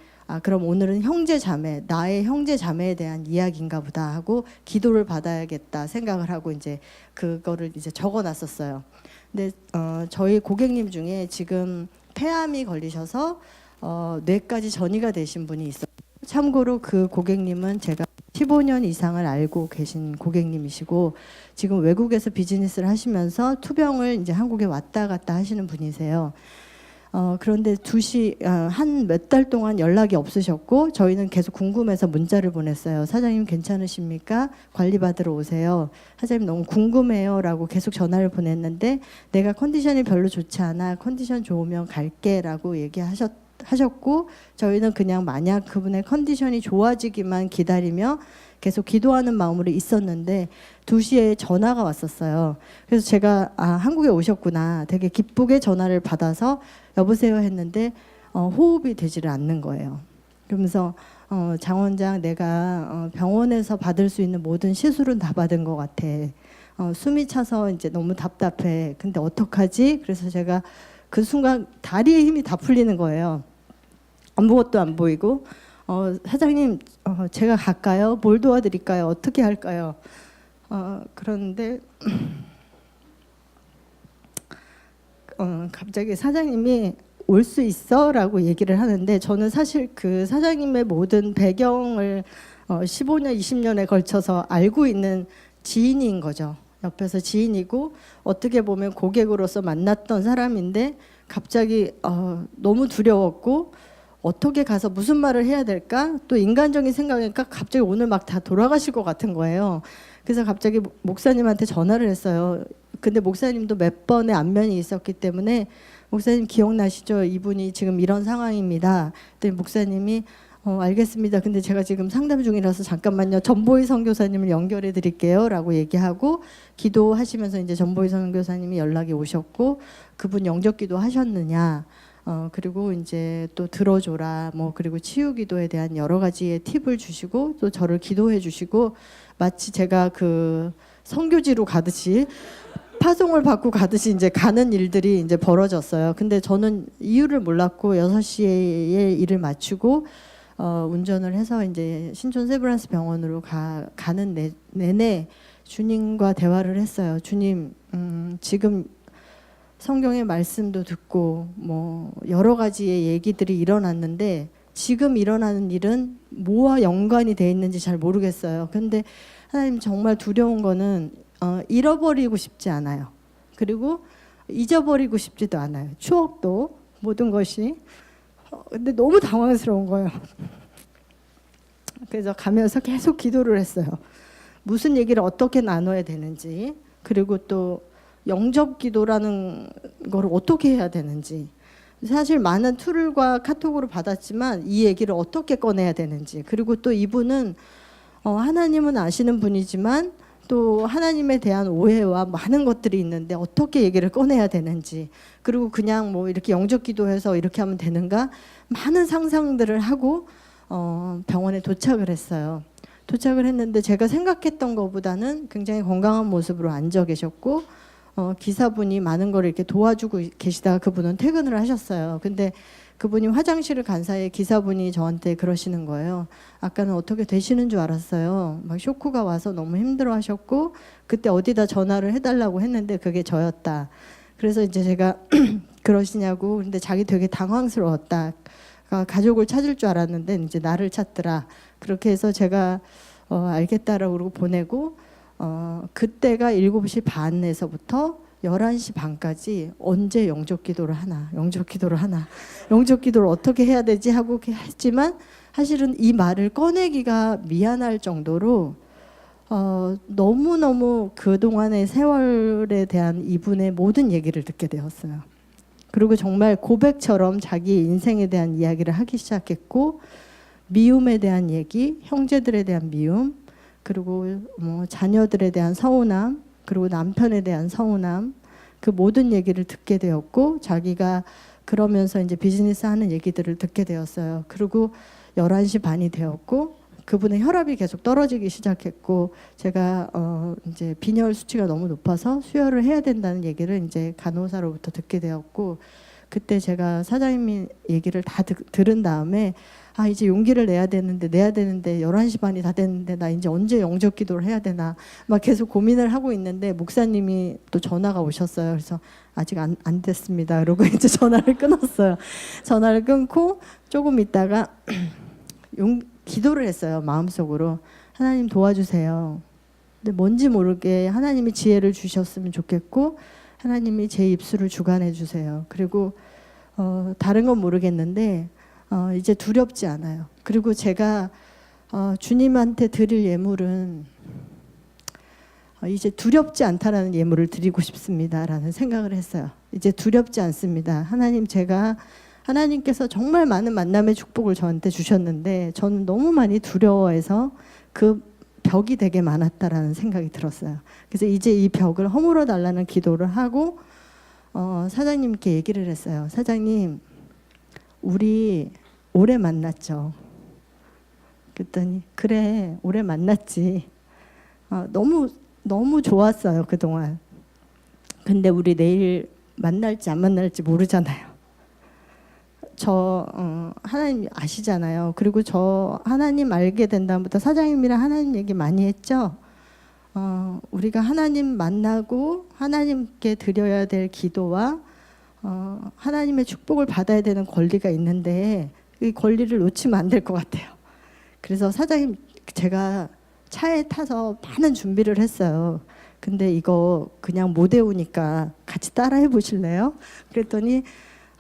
그럼 오늘은 형제 자매, 나의 형제 자매에 대한 이야기인가 보다 하고 기도를 받아야겠다 생각을 하고 이제 그거를 이제 적어놨었어요. 근데 저희 고객님 중에 지금 폐암이 걸리셔서 뇌까지 전이가 되신 분이 있어요. 참고로 그 고객님은 제가 15년 이상을 알고 계신 고객님이시고 지금 외국에서 비즈니스를 하시면서 투병을 이제 한국에 왔다 갔다 하시는 분이세요. 그런데 한 몇 달 동안 연락이 없으셨고 저희는 계속 궁금해서 문자를 보냈어요. 사장님 괜찮으십니까? 관리받으러 오세요. 사장님 너무 궁금해요 라고 계속 전화를 보냈는데 내가 컨디션이 별로 좋지 않아. 컨디션 좋으면 갈게 라고 얘기하셨고 저희는 그냥 만약 그분의 컨디션이 좋아지기만 기다리며 계속 기도하는 마음으로 있었는데 2시에 전화가 왔었어요. 그래서 제가 한국에 오셨구나 되게 기쁘게 전화를 받아서 여보세요 했는데 호흡이 되지를 않는 거예요. 그러면서 장 원장 내가 병원에서 받을 수 있는 모든 시술은 다 받은 것 같아. 숨이 차서 이제 너무 답답해. 근데 어떡하지? 그래서 제가 그 순간 다리에 힘이 다 풀리는 거예요. 아무것도 안 보이고 사장님 제가 갈까요? 뭘 도와드릴까요? 어떻게 할까요? 그런데 갑자기 사장님이 올 수 있어? 라고 얘기를 하는데 저는 사실 그 사장님의 모든 배경을 15년, 20년에 걸쳐서 알고 있는 지인인 거죠. 옆에서 지인이고 어떻게 보면 고객으로서 만났던 사람인데 갑자기 너무 두려웠고 어떻게 가서 무슨 말을 해야 될까? 또 인간적인 생각이니까 갑자기 오늘 막 다 돌아가실 것 같은 거예요. 그래서 갑자기 목사님한테 전화를 했어요. 근데 목사님도 몇 번의 안면이 있었기 때문에 목사님 기억나시죠? 이분이 지금 이런 상황입니다. 그랬더니 목사님이 알겠습니다. 근데 제가 지금 상담 중이라서 잠깐만요. 전보희 선교사님을 연결해 드릴게요. 라고 얘기하고 기도하시면서 이제 전보희 선교사님이 연락이 오셨고 그분 영접 기도 하셨느냐. 그리고 이제 또 들어줘라 그리고 치유 기도에 대한 여러 가지의 팁을 주시고 또 저를 기도해 주시고 마치 제가 그 선교지로 가듯이 파송을 받고 가듯이 이제 가는 일들이 이제 벌어졌어요. 근데 저는 이유를 몰랐고 6시에 일을 마치고 운전을 해서 이제 신촌 세브란스 병원으로 가는 내내 주님과 대화를 했어요. 주님, 지금 성경의 말씀도 듣고 뭐 여러 가지의 얘기들이 일어났는데 지금 일어나는 일은 뭐와 연관이 돼 있는지 잘 모르겠어요. 근데 하나님 정말 두려운 거는 잃어버리고 싶지 않아요. 그리고 잊어버리고 싶지도 않아요. 추억도 모든 것이. 근데 너무 당황스러운 거예요. 그래서 가면서 계속 기도를 했어요. 무슨 얘기를 어떻게 나눠야 되는지, 그리고 또 영접 기도라는 걸 어떻게 해야 되는지. 사실 많은 툴과 카톡으로 받았지만 이 얘기를 어떻게 꺼내야 되는지, 그리고 또 이분은 하나님은 아시는 분이지만 또 하나님에 대한 오해와 많은 것들이 있는데 어떻게 얘기를 꺼내야 되는지, 그리고 그냥 뭐 이렇게 영접 기도해서 이렇게 하면 되는가, 많은 상상들을 하고 병원에 도착을 했어요. 도착을 했는데 제가 생각했던 것보다는 굉장히 건강한 모습으로 앉아 계셨고 기사분이 많은 걸 이렇게 도와주고 계시다가 그분은 퇴근을 하셨어요. 근데 그분이 화장실을 간 사이에 기사분이 저한테 그러시는 거예요. 아까는 어떻게 되시는 줄 알았어요. 막 쇼크가 와서 너무 힘들어하셨고 그때 어디다 전화를 해달라고 했는데 그게 저였다. 그래서 이제 제가 그러시냐고. 근데 자기 되게 당황스러웠다. 가족을 찾을 줄 알았는데 이제 나를 찾더라. 그렇게 해서 제가 알겠다라고 그러고 보내고 그때가 7시 반에서부터 11시 반까지 언제 영접 기도를 하나, 영접 기도를 하나, 영접 기도를 어떻게 해야 되지 하고 했지만 사실은 이 말을 꺼내기가 미안할 정도로 너무너무 그동안의 세월에 대한 이분의 모든 얘기를 듣게 되었어요. 그리고 정말 고백처럼 자기 인생에 대한 이야기를 하기 시작했고 미움에 대한 얘기, 형제들에 대한 미움, 그리고 뭐 자녀들에 대한 서운함, 그리고 남편에 대한 서운함, 그 모든 얘기를 듣게 되었고 자기가 그러면서 이제 비즈니스 하는 얘기들을 듣게 되었어요. 그리고 11시 반이 되었고 그분의 혈압이 계속 떨어지기 시작했고 제가 이제 빈혈 수치가 너무 높아서 수혈을 해야 된다는 얘기를 이제 간호사로부터 듣게 되었고 그때 제가 사장님이 얘기를 다 들은 다음에 이제 용기를 내야 되는데 11시 반이 다 됐는데 나 이제 언제 영접 기도를 해야 되나 막 계속 고민을 하고 있는데 목사님이 또 전화가 오셨어요. 그래서 아직 안 됐습니다. 그러고 이제 전화를 끊었어요. 전화를 끊고 조금 있다가 기도를 했어요. 마음속으로 하나님 도와주세요. 근데 뭔지 모르게 하나님이 지혜를 주셨으면 좋겠고 하나님이 제 입술을 주관해 주세요. 그리고 다른 건 모르겠는데 이제 두렵지 않아요. 그리고 제가 주님한테 드릴 예물은 이제 두렵지 않다라는 예물을 드리고 싶습니다라는 생각을 했어요. 이제 두렵지 않습니다. 제가 하나님께서 정말 많은 만남의 축복을 저한테 주셨는데 저는 너무 많이 두려워해서 그 벽이 되게 많았다라는 생각이 들었어요. 그래서 이제 이 벽을 허물어 달라는 기도를 하고 사장님께 얘기를 했어요. 사장님, 우리 오래 만났죠. 그랬더니 그래, 오래 만났지. 너무 좋았어요, 그동안. 근데 우리 내일 만날지 안 만날지 모르잖아요. 하나님 아시잖아요. 그리고 저 하나님 알게 된 다음부터 사장님이랑 하나님 얘기 많이 했죠. 우리가 하나님 만나고 하나님께 드려야 될 기도와 하나님의 축복을 받아야 되는 권리가 있는데 이 권리를 놓치면 안 될 것 같아요. 그래서 사장님, 제가 차에 타서 많은 준비를 했어요. 근데 이거 그냥 못 외우니까 같이 따라해 보실래요? 그랬더니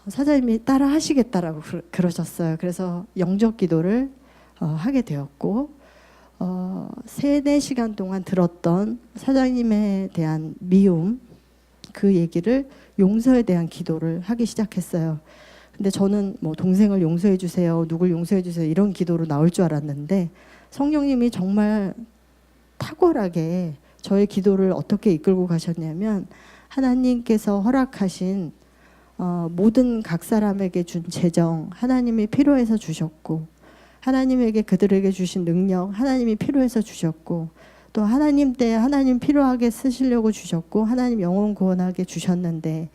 사장님이 따라 하시겠다라고 그러셨어요. 그래서 영접 기도를 하게 되었고 3-4시간 동안 들었던 사장님에 대한 미움, 그 얘기를 용서에 대한 기도를 하기 시작했어요. 근데 저는 뭐 동생을 용서해 주세요, 누굴 용서해 주세요 이런 기도로 나올 줄 알았는데 성령님이 정말 탁월하게 저의 기도를 어떻게 이끌고 가셨냐면 하나님께서 허락하신 모든 각 사람에게 준 재정 하나님이 필요해서 주셨고 하나님에게 그들에게 주신 능력 하나님이 필요해서 주셨고 또 하나님 때 하나님 필요하게 쓰시려고 주셨고 하나님 영혼 구원하게 주셨는데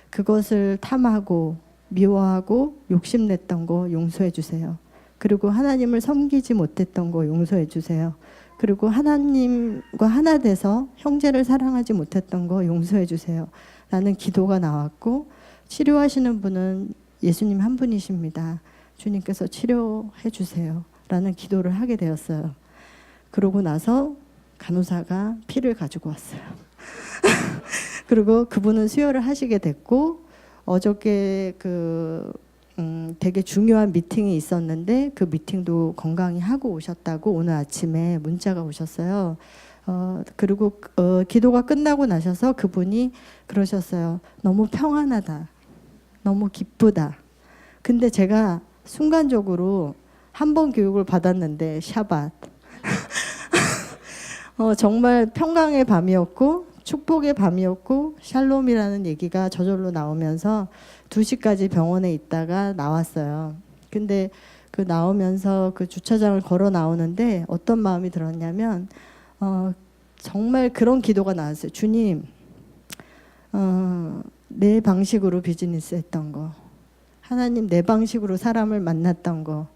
그것을 탐하고 미워하고 욕심냈던 거 용서해 주세요. 그리고 하나님을 섬기지 못했던 거 용서해 주세요. 그리고 하나님과 하나 돼서 형제를 사랑하지 못했던 거 용서해 주세요. 라는 기도가 나왔고, 치료하시는 분은 예수님 한 분이십니다. 주님께서 치료해 주세요. 라는 기도를 하게 되었어요. 그러고 나서 간호사가 피를 가지고 왔어요. 그리고 그분은 수혈을 하시게 됐고, 어저께 되게 중요한 미팅이 있었는데 그 미팅도 건강히 하고 오셨다고 오늘 아침에 문자가 오셨어요. 그리고 기도가 끝나고 나셔서 그분이 그러셨어요. 너무 평안하다. 너무 기쁘다. 근데 제가 순간적으로 한 번 교육을 받았는데 샤밧. 정말 평강의 밤이었고 축복의 밤이었고 샬롬이라는 얘기가 저절로 나오면서 2시까지 병원에 있다가 나왔어요. 근데 그 나오면서 그 주차장을 걸어 나오는데 어떤 마음이 들었냐면 정말 그런 기도가 나왔어요. 주님, 내 방식으로 비즈니스 했던 거, 하나님 내 방식으로 사람을 만났던 거,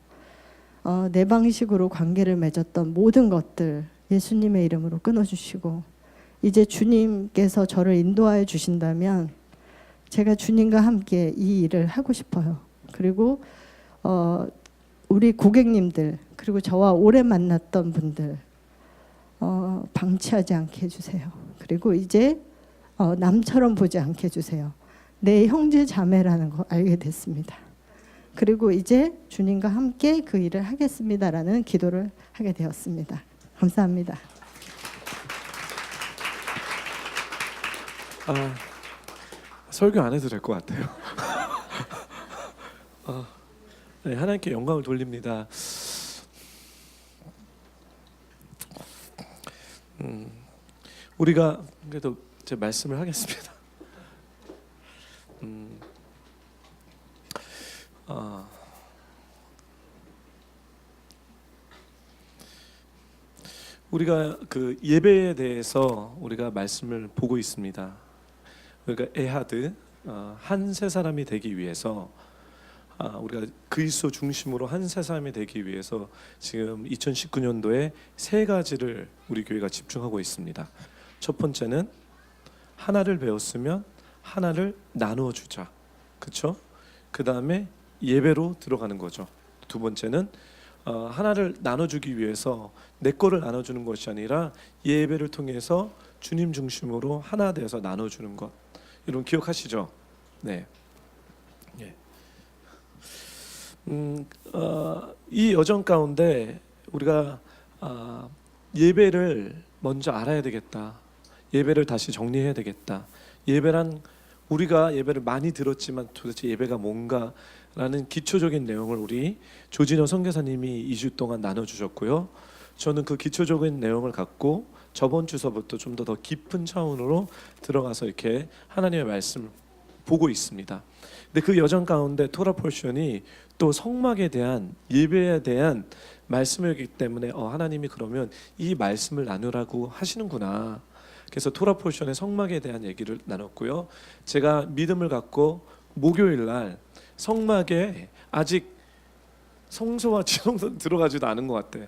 내 방식으로 관계를 맺었던 모든 것들 예수님의 이름으로 끊어주시고 이제 주님께서 저를 인도하여 주신다면 제가 주님과 함께 이 일을 하고 싶어요. 그리고 우리 고객님들 그리고 저와 오래 만났던 분들 방치하지 않게 해주세요. 그리고 이제 남처럼 보지 않게 해주세요. 내 형제 자매라는 거 알게 됐습니다. 그리고 이제 주님과 함께 그 일을 하겠습니다라는 기도를 하게 되었습니다. 감사합니다. 설교 안 해도 될 것 같아요. 네, 하나님께 영광을 돌립니다. 우리가 그래도 제 말씀을 하겠습니다. 우리가 그 예배에 대해서 우리가 말씀을 보고 있습니다. 그러니까 에하드 한 세 사람이 되기 위해서 우리가 그리스도 중심으로 한 세 사람이 되기 위해서 지금 2019년도에 세 가지를 우리 교회가 집중하고 있습니다. 첫 번째는 하나를 배웠으면 하나를 나누어 주자. 그렇죠? 그다음에 예배로 들어가는 거죠. 두 번째는 하나를 나눠주기 위해서 내 거를 나눠주는 것이 아니라 예배를 통해서 주님 중심으로 하나 되어서 나눠주는 것. 여러분 기억하시죠? 네. 예. 이 여정 가운데 우리가 예배를 먼저 알아야 되겠다. 예배를 다시 정리해야 되겠다. 예배란 우리가 예배를 많이 들었지만 도대체 예배가 뭔가라는 기초적인 내용을 우리 조진호 선교사님이 2주 동안 나눠주셨고요. 저는 그 기초적인 내용을 갖고 저번 주서부터 좀 더 깊은 차원으로 들어가서 이렇게 하나님의 말씀을 보고 있습니다. 근데 그 여정 가운데 토라 포션이 또 성막에 대한 예배에 대한 말씀이기 때문에 하나님이 그러면 이 말씀을 나누라고 하시는구나. 그래서 토라 포션의 성막에 대한 얘기를 나눴고요. 제가 믿음을 갖고 목요일 날 성막에 아직 성소와 지성소 들어가지도 않은 것 같아요.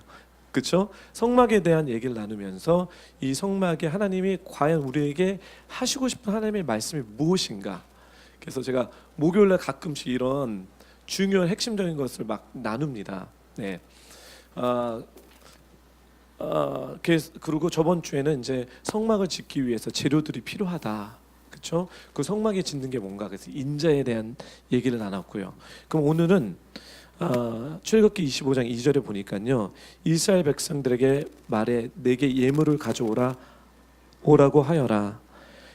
그렇죠? 성막에 대한 얘기를 나누면서 이 성막에 하나님이 과연 우리에게 하시고 싶은 하나님의 말씀이 무엇인가? 그래서 제가 목요일 날 가끔씩 이런 중요한 핵심적인 것을 막 나눕니다. 네. 그리고 저번 주에는 이제 성막을 짓기 위해서 재료들이 필요하다. 그렇죠? 그 성막에 짓는 게 뭔가 그래서 인자에 대한 얘기를 나눴고요. 그럼 오늘은 출애굽기 25장 2절에 보니까요. 이스라엘 백성들에게 말해 내게 예물을 오라고 하여라.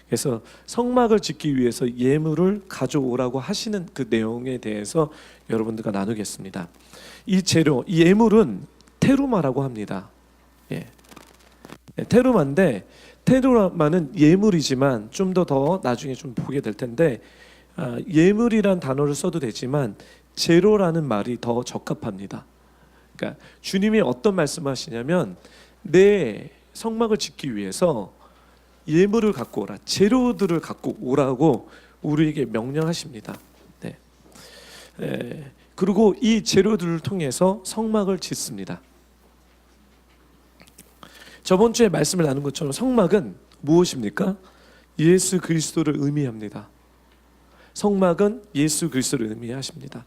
그래서 성막을 짓기 위해서 예물을 가져오라고 하시는 그 내용에 대해서 여러분들과 나누겠습니다. 이 재료, 이 예물은 테루마라고 합니다. 예. 테루마인데 테루마는 예물이지만 좀 더 나중에 좀 보게 될 텐데 예물이란 단어를 써도 되지만 재료라는 말이 더 적합합니다. 그러니까 주님이 어떤 말씀하시냐면 내 성막을 짓기 위해서 예물을 갖고 오라, 재료들을 갖고 오라고 우리에게 명령하십니다. 네. 그리고 이 재료들을 통해서 성막을 짓습니다. 저번 주에 말씀을 나눈 것처럼 성막은 무엇입니까? 예수 그리스도를 의미합니다. 성막은 예수 그리스도를 의미하십니다.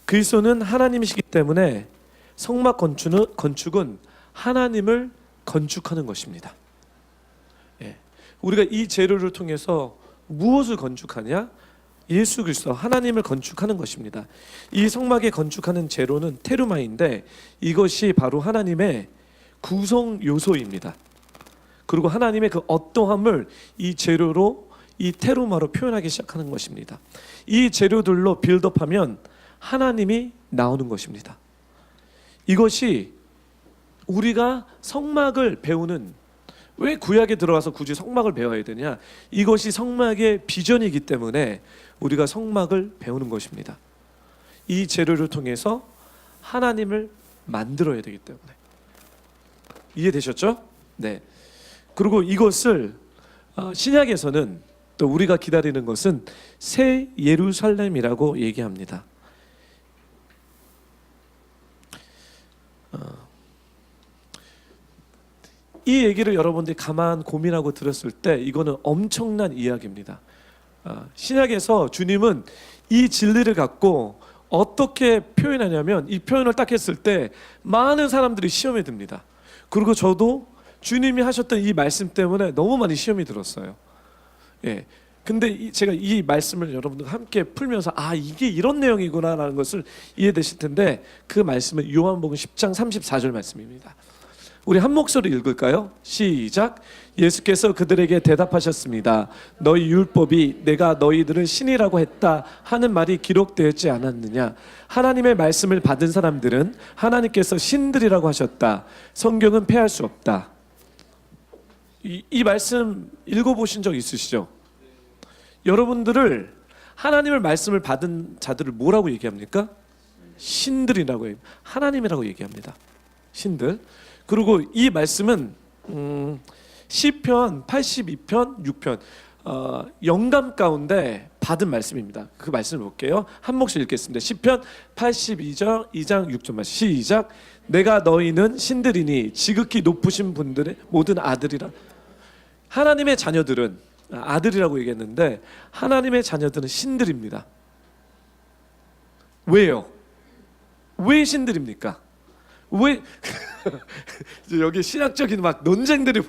그리스도는 하나님이시기 때문에 성막 건축은 하나님을 건축하는 것입니다. 예. 우리가 이 재료를 통해서 무엇을 건축하냐? 예수 그리스도 하나님을 건축하는 것입니다. 이 성막에 건축하는 재료는 테루마인데 이것이 바로 하나님의 구성 요소입니다. 그리고 하나님의 그 어떠함을 이 재료로 이 테루마로 표현하기 시작하는 것입니다. 이 재료들로 빌드업하면 하나님이 나오는 것입니다. 이것이 우리가 성막을 배우는, 왜 구약에 들어가서 굳이 성막을 배워야 되냐? 이것이 성막의 비전이기 때문에 우리가 성막을 배우는 것입니다. 이 재료를 통해서 하나님을 만들어야 되기 때문에. 이해되셨죠? 네. 그리고 이것을 신약에서는 또 우리가 기다리는 것은 새 예루살렘이라고 얘기합니다. 이 얘기를 여러분들이 가만 고민하고 들었을 때 이거는 엄청난 이야기입니다. 신약에서 주님은 이 진리를 갖고 어떻게 표현하냐면, 이 표현을 딱 했을 때 많은 사람들이 시험에 듭니다. 그리고 저도 주님이 하셨던 이 말씀 때문에 너무 많이 시험이 들었어요. 예. 근데 제가 이 말씀을 여러분들과 함께 풀면서 이게 이런 내용이구나라는 것을 이해되실 텐데, 그 말씀은 요한복음 10장 34절 말씀입니다. 우리 한 목소리 읽을까요? 시작. 예수께서 그들에게 대답하셨습니다. 너희 율법이 내가 너희들을 신이라고 했다 하는 말이 기록되었지 않았느냐? 하나님의 말씀을 받은 사람들은 하나님께서 신들이라고 하셨다. 성경은 폐할 수 없다. 이 말씀 읽어보신 적 있으시죠? 여러분들을, 하나님의 말씀을 받은 자들을 뭐라고 얘기합니까? 신들이라고 해요. 하나님이라고 얘기합니다. 신들. 그리고 이 말씀은 시편 82편 6편 영감 가운데 받은 말씀입니다. 그 말씀을 볼게요. 한 목소리 읽겠습니다. 시편 82장 2장 6절 말씀. 시작. 내가 너희는 신들이니 지극히 높으신 분들의 모든 아들이라. 하나님의 자녀들은, 아들이라고 얘기했는데 하나님의 자녀들은 신들입니다. 왜요? 왜 신들입니까? 왜 여기 신학적인 막 논쟁들이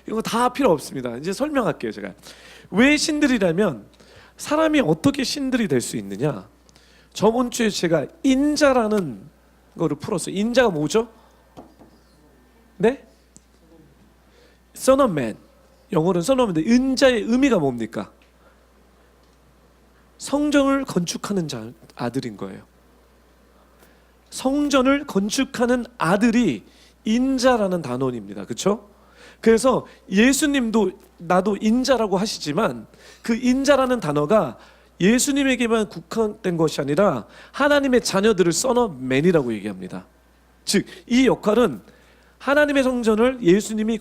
이거 다 필요 없습니다. 이제 설명할게요. 제가 왜 신들이라면, 사람이 어떻게 신들이 될 수 있느냐? 저번 주에 제가 인자라는 거를 풀었어요. 인자가 뭐죠? 네? Son of Man. 영어로는 Son of Man인데 인자의 의미가 뭡니까? 성전을 건축하는 아들인 거예요. 성전을 건축하는 아들이 인자라는 단원입니다. 그렇죠? 그래서 예수님도 나도 인자라고 하시지만 그 인자라는 단어가 예수님에게만 국한된 것이 아니라 하나님의 자녀들을 Son of Man이라고 얘기합니다. 즉 이 역할은 하나님의 성전을 예수님이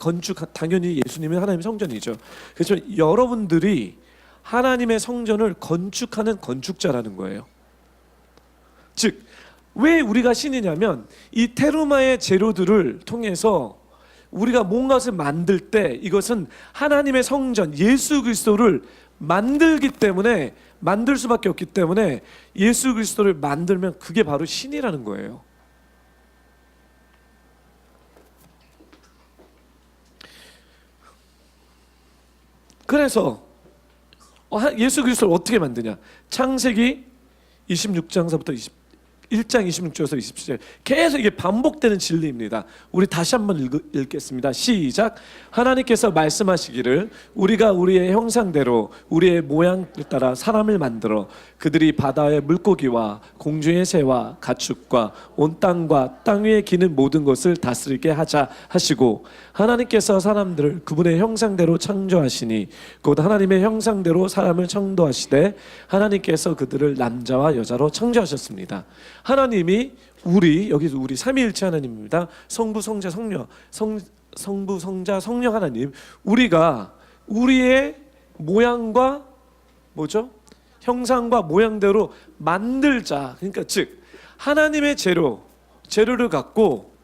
당연히 예수님이 하나님의 성전이죠. 그래서 여러분들이 하나님의 성전을 건축하는 건축자라는 거예요. 즉 왜 우리가 신이냐면, 이 테루마의 재료들을 통해서 우리가 뭔가를 만들 때 이것은 하나님의 성전 예수 그리스도를 만들기 때문에, 만들 수밖에 없기 때문에 예수 그리스도를 만들면 그게 바로 신이라는 거예요. 그래서 예수 그리스도를 어떻게 만드냐? 창세기 26장서부터 1장 26절에서 27절 계속 이게 반복되는 진리입니다. 우리 다시 한번 읽겠습니다. 시작. 하나님께서 말씀하시기를 우리가 우리의 형상대로 우리의 모양을 따라 사람을 만들어 그들이 바다의 물고기와 공중의 새와 가축과 온 땅과 땅 위에 기는 모든 것을 다스리게 하자 하시고, 하나님께서 사람들을 그분의 형상대로 창조하시니 곧 하나님의 형상대로 사람을 창조하시되 하나님께서 그들을 남자와 여자로 창조하셨습니다. 하나님이 여기서 우리 삼위일체 하나님입니다. 성부 성자 성령 하나님, 우리가 우리의 모양과 뭐죠? 형상과 모양대로 만들자. 그러니까 즉 하나님의 재료를 갖고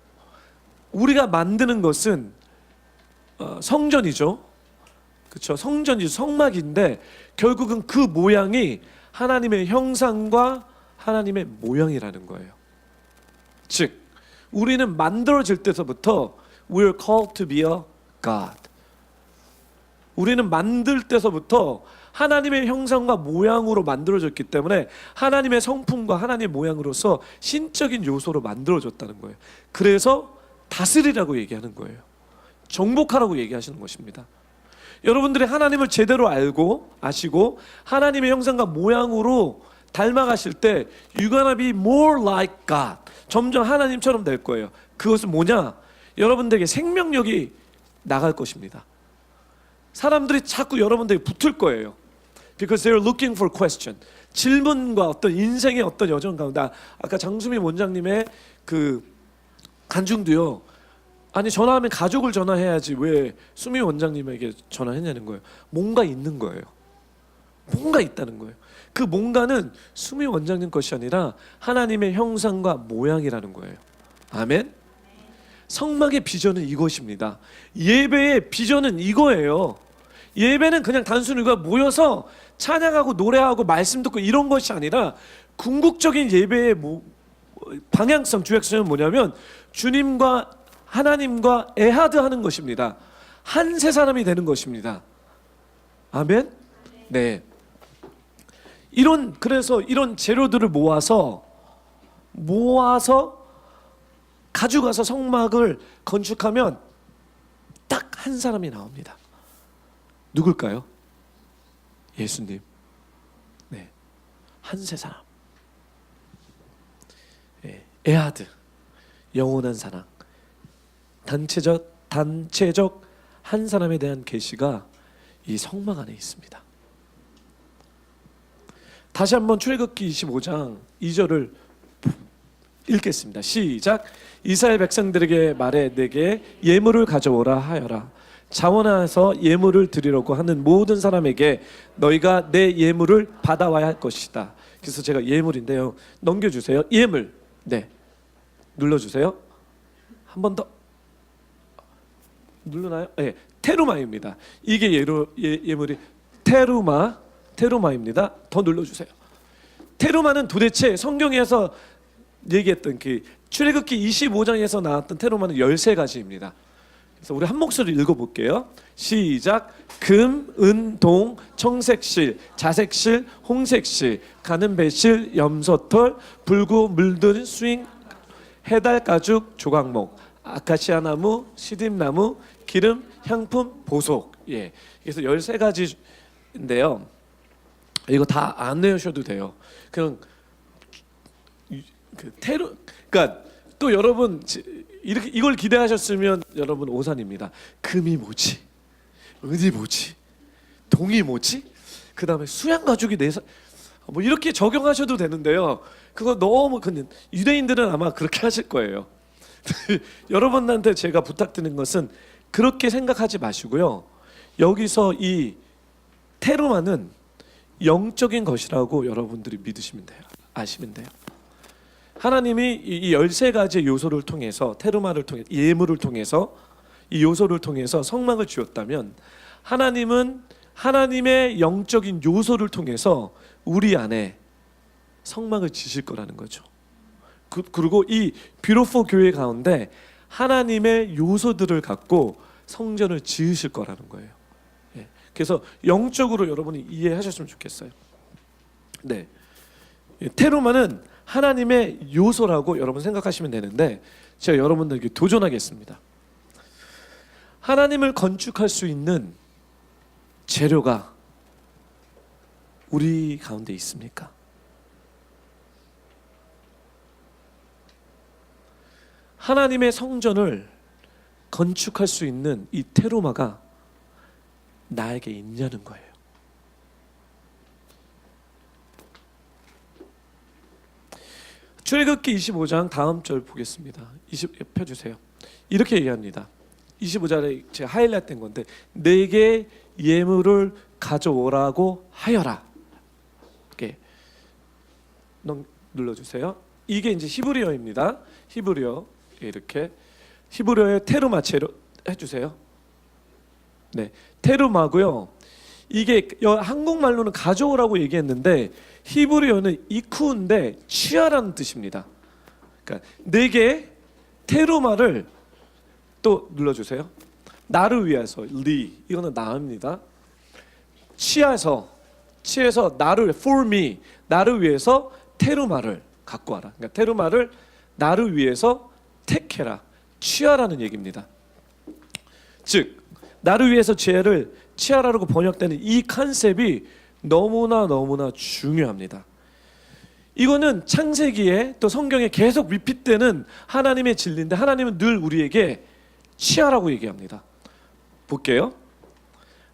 우리가 만드는 것은 성전이죠. 그렇죠? 성전이 성막인데 결국은 그 모양이 하나님의 형상과 하나님의 모양이라는 거예요. 즉 우리는 만들어질 때서부터 we're called to be a God. 우리는 만들 때서부터 하나님의 형상과 모양으로 만들어졌기 때문에 하나님의 성품과 하나님의 모양으로서 신적인 요소로 만들어졌다는 거예요. 그래서 다스리라고 얘기하는 거예요. 정복하라고 얘기하시는 것입니다. 여러분들이 하나님을 제대로 알고 아시고 하나님의 형상과 모양으로 닮아가실 때 you're gonna be more like God. 점점 하나님처럼 될 거예요. 그것은 뭐냐? 여러분들에게 생명력이 나갈 것입니다. 사람들이 자꾸 여러분들에게 붙을 거예요. Because they're looking for question. 질문과 어떤 인생의 어떤 여정 가운데 아까 장수미 원장님의 그 간증도요. 아니 전화하면 가족을 전화해야지 왜 수미 원장님에게 전화했냐는 거예요. 뭔가 있는 거예요. 뭔가 있다는 거예요. 그 뭔가는 수미 원장님 것이 아니라 하나님의 형상과 모양이라는 거예요. 아멘. 성막의 비전은 이것입니다. 예배의 비전은 이거예요. 예배는 그냥 단순히 우리가 모여서 찬양하고 노래하고 말씀 듣고 이런 것이 아니라 궁극적인 예배의 방향성, 주역성은 뭐냐면 주님과 하나님과 에하드 하는 것입니다. 한 세 사람이 되는 것입니다. 아멘? 네. 그래서 이런 재료들을 모아서 가져가서 성막을 건축하면 딱 한 사람이 나옵니다. 누굴까요? 예수님. 네. 한 세 사람. 네. 에하드. 영원한 사랑. 단체적 한 사람에 대한 계시가 이 성막 안에 있습니다. 다시 한번 출애굽기 25장 2절을 읽겠습니다. 시작. 이스라엘 백성들에게 말해 내게 예물을 가져오라 하여라. 자원하여서 예물을 드리려고 하는 모든 사람에게 너희가 내 예물을 받아와야 할 것이다. 그래서 제가 예물인데요. 넘겨주세요. 예물. 네. 눌러주세요. 한 번 더. 누르나요? 네. 테루마입니다. 이게 예물이 테루마입니다. 더 눌러주세요. 테루마는 도대체 성경에서 얘기했던 그 출애굽기 25장에서 나왔던 테루마는 13가지입니다. 그래서 우리 한 목소리 읽어볼게요. 시작. 금, 은, 동, 청색실, 자색실, 홍색실, 가는 배실, 염소털, 붉고 물든 수인, 해달 가죽, 조각목, 아카시아 나무, 시딤나무, 기름, 향품, 보석. 예. 그래서 13가지인데요. 이거 다 안 외우셔도 돼요. 그냥 그러니까 또 여러분 이렇게 이걸 기대하셨으면 여러분 오산입니다. 금이 뭐지? 은이 뭐지? 동이 뭐지? 그 다음에 수양 가죽이 뭐 이렇게 적용하셔도 되는데요. 그거 너무 근데 유대인들은 아마 그렇게 하실 거예요. 여러분한테 제가 부탁드리는 것은 그렇게 생각하지 마시고요. 여기서 이 테루마는 영적인 것이라고 여러분들이 믿으시면 돼요. 아시면 돼요. 하나님이 이 13가지 요소를 통해서 테루마를 통해 예물을 통해서 이 요소를 통해서 성막을 지었다면 하나님은 하나님의 영적인 요소를 통해서 우리 안에 성막을 지실 거라는 거죠. 그리고 이 뷰티풀 교회 가운데 하나님의 요소들을 갖고 성전을 지으실 거라는 거예요. 예. 그래서 영적으로 여러분이 이해하셨으면 좋겠어요. 네, 테루마는 하나님의 요소라고 여러분 생각하시면 되는데 제가 여러분들에게 도전하겠습니다. 하나님을 건축할 수 있는 재료가 우리 가운데 있습니까? 하나님의 성전을 건축할 수 있는 이 테루마가 나에게 있냐는 거예요. 출애굽기 25장 다음 절 보겠습니다. 펴주세요. 이렇게 얘기합니다. 25절에 제가 하이라이트된 건데 내게 예물을 가져오라고 하여라. 이렇게 눌러주세요. 이게 이제 히브리어입니다. 히브리어 이렇게 히브리어의 테루마 재료 해주세요. 네, 테루마고요. 이게 한국말로는 가져오라고 얘기했는데 히브리어는 이쿠인데 취하라는 뜻입니다. 그러니까 내게 테루마를 또 눌러주세요. 나를 위해서 리 이거는 나입니다. 취해서 나를 for me 나를 위해서 테루마를 갖고 와라. 그러니까 테루마를 나를 위해서 택해라. 취하라는 얘기입니다. 즉 나를 위해서 취하라고 번역되는 이 컨셉이 너무나 중요합니다. 이거는 창세기에 또 성경에 계속 리핏되는 하나님의 진리인데 하나님은 늘 우리에게 취하라고 얘기합니다. 볼게요.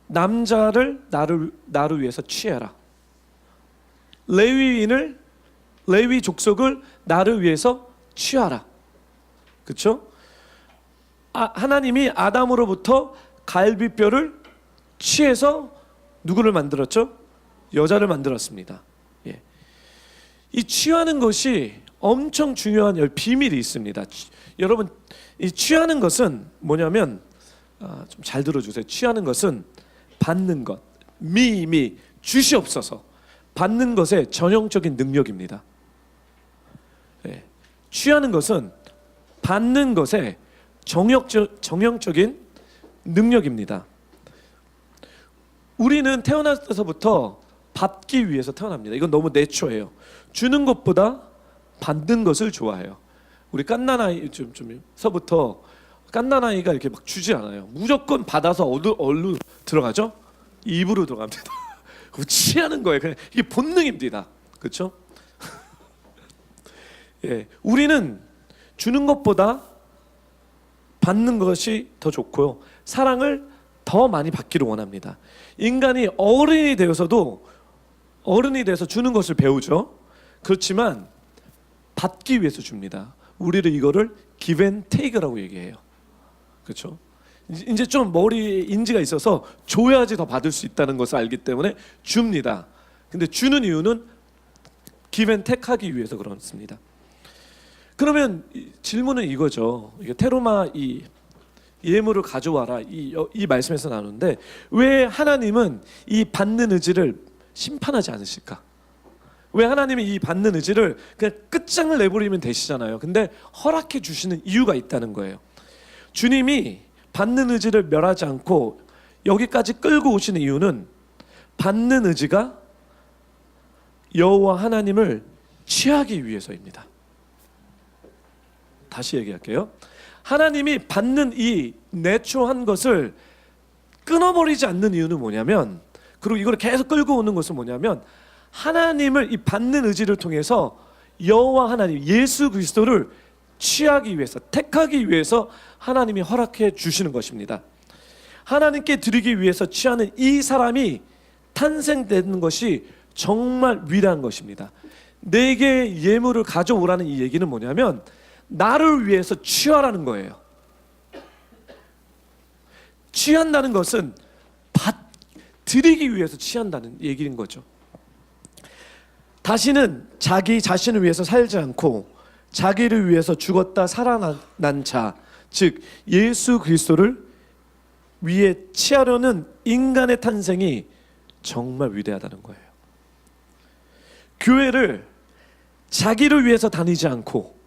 남자를 나를 위해서 취해라. 레위 족속을 나를 위해서 취하라. 그렇죠? 하나님이 아담으로부터 갈비뼈를 취해서 누구를 만들었죠? 여자를 만들었습니다. 예. 이 취하는 것이 엄청 중요한 비밀이 있습니다. 여러분, 이 취하는 것은 뭐냐면 좀 잘 들어주세요. 취하는 것은 받는 것, 주시옵소서. 받는 것의 전형적인 능력입니다. 예. 취하는 것은 받는 것의 정형적인 능력입니다. 우리는 태어나서부터 받기 위해서 태어납니다. 이건 너무 내초예요. 주는 것보다 받는 것을 좋아해요. 우리 갓난아이서부터 갓난아이가 이렇게 막 주지 않아요. 무조건 받아서 얼루 들어가죠? 입으로 들어갑니다. 취하는 거예요. 그냥 이게 본능입니다. 그렇죠? 예, 우리는 주는 것보다 받는 것이 더 좋고요. 사랑을 더 많이 받기를 원합니다. 인간이 어른이 되어서도 어른이 돼서 주는 것을 배우죠. 그렇지만 받기 위해서 줍니다. 우리를 이거를 give and take라고 얘기해요. 그렇죠? 이제 좀 머리에 인지가 있어서 줘야지 더 받을 수 있다는 것을 알기 때문에 줍니다. 근데 주는 이유는 give and take 하기 위해서 그렇습니다. 그러면 질문은 이거죠. 이게 테루마 이 예물을 가져와라 이 말씀에서 나오는데 왜 하나님은 이 받는 의지를 심판하지 않으실까? 왜 하나님이 이 받는 의지를 그냥 끝장을 내버리면 되시잖아요. 근데 허락해 주시는 이유가 있다는 거예요. 주님이 받는 의지를 멸하지 않고 여기까지 끌고 오시는 이유는 받는 의지가 여호와 하나님을 취하기 위해서입니다. 다시 얘기할게요. 하나님이 받는 이 내초한 것을 끊어버리지 않는 이유는 뭐냐면, 그리고 이걸 계속 끌고 오는 것은 뭐냐면, 하나님을 이 받는 의지를 통해서 여호와 하나님 예수 그리스도를 취하기 위해서, 택하기 위해서 하나님이 허락해 주시는 것입니다. 하나님께 드리기 위해서 취하는 이 사람이 탄생되는 것이 정말 위대한 것입니다. 내게 예물을 가져오라는 이 얘기는 뭐냐면 나를 위해서 취하라는 거예요. 취한다는 것은 드리기 위해서 취한다는 얘기인 거죠. 다시는 자기 자신을 위해서 살지 않고 자기를 위해서 죽었다 살아난 자, 즉 예수 그리스도를 위해 취하려는 인간의 탄생이 정말 위대하다는 거예요. 교회를 자기를 위해서 다니지 않고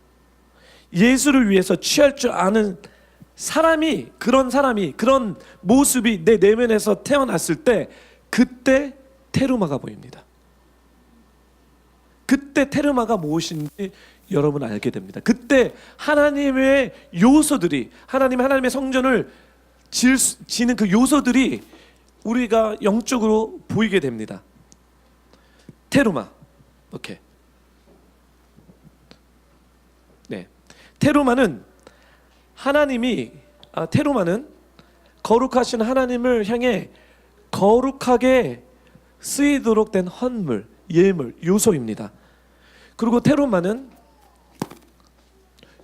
예수를 위해서 취할 줄 아는 사람이, 그런 모습이 내 내면에서 태어났을 때 그때 테루마가 보입니다. 그때 테르마가 무엇인지 여러분 알게 됩니다. 그때 하나님의 요소들이, 하나님의 성전을 지는 그 요소들이 우리가 영적으로 보이게 됩니다. 테루마. 오케이. 네. 테루마는 거룩하신 하나님을 향해 거룩하게 쓰이도록 된 헌물, 예물, 요소입니다. 그리고 테루마는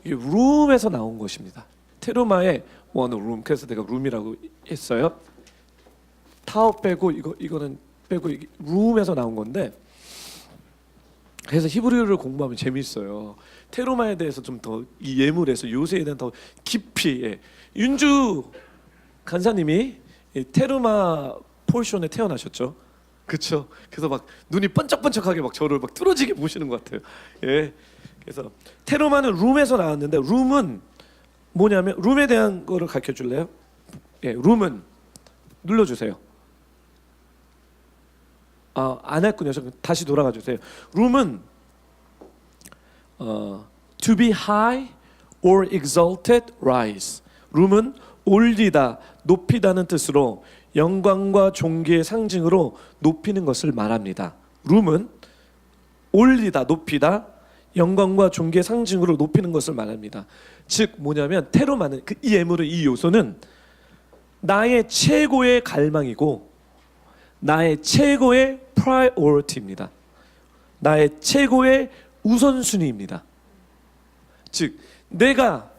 룸에서 나온 것입니다. 테루마의 룸, 그래서 내가 룸이라고 했어요. 타워 빼고 이거는 빼고 룸에서 나온 건데, 그래서 히브리어를 공부하면 재미있어요. 테루마에 대해서 좀 더, 이 예물에서 요새에 대한 더 깊이, 윤주 간사님이 이 테르마 포션에 태어나셨죠? 그렇죠. 그래서 막 눈이 번쩍번쩍하게 막 저를 막 뚫어지게 보시는 것 같아요. 예. 그래서 테르마는 룸에서 나왔는데 룸은 뭐냐면 룸에 대한 거를 가르쳐 줄래요? 예, 룸은 눌러주세요. 안 했군요. 다시 돌아가 주세요. 룸은 to be high or exalted rise. 룸은 올리다, 높이다는 뜻으로 영광과 존귀의 상징으로 높이는 것을 말합니다. 룸은 올리다, 높이다, 영광과 존귀의 상징으로 높이는 것을 말합니다. 즉 뭐냐면 테르마는 이 예물의 이 요소는 나의 최고의 갈망이고 나의 최고의 priority입니다. 나의 최고의 우선순위입니다. 즉 내가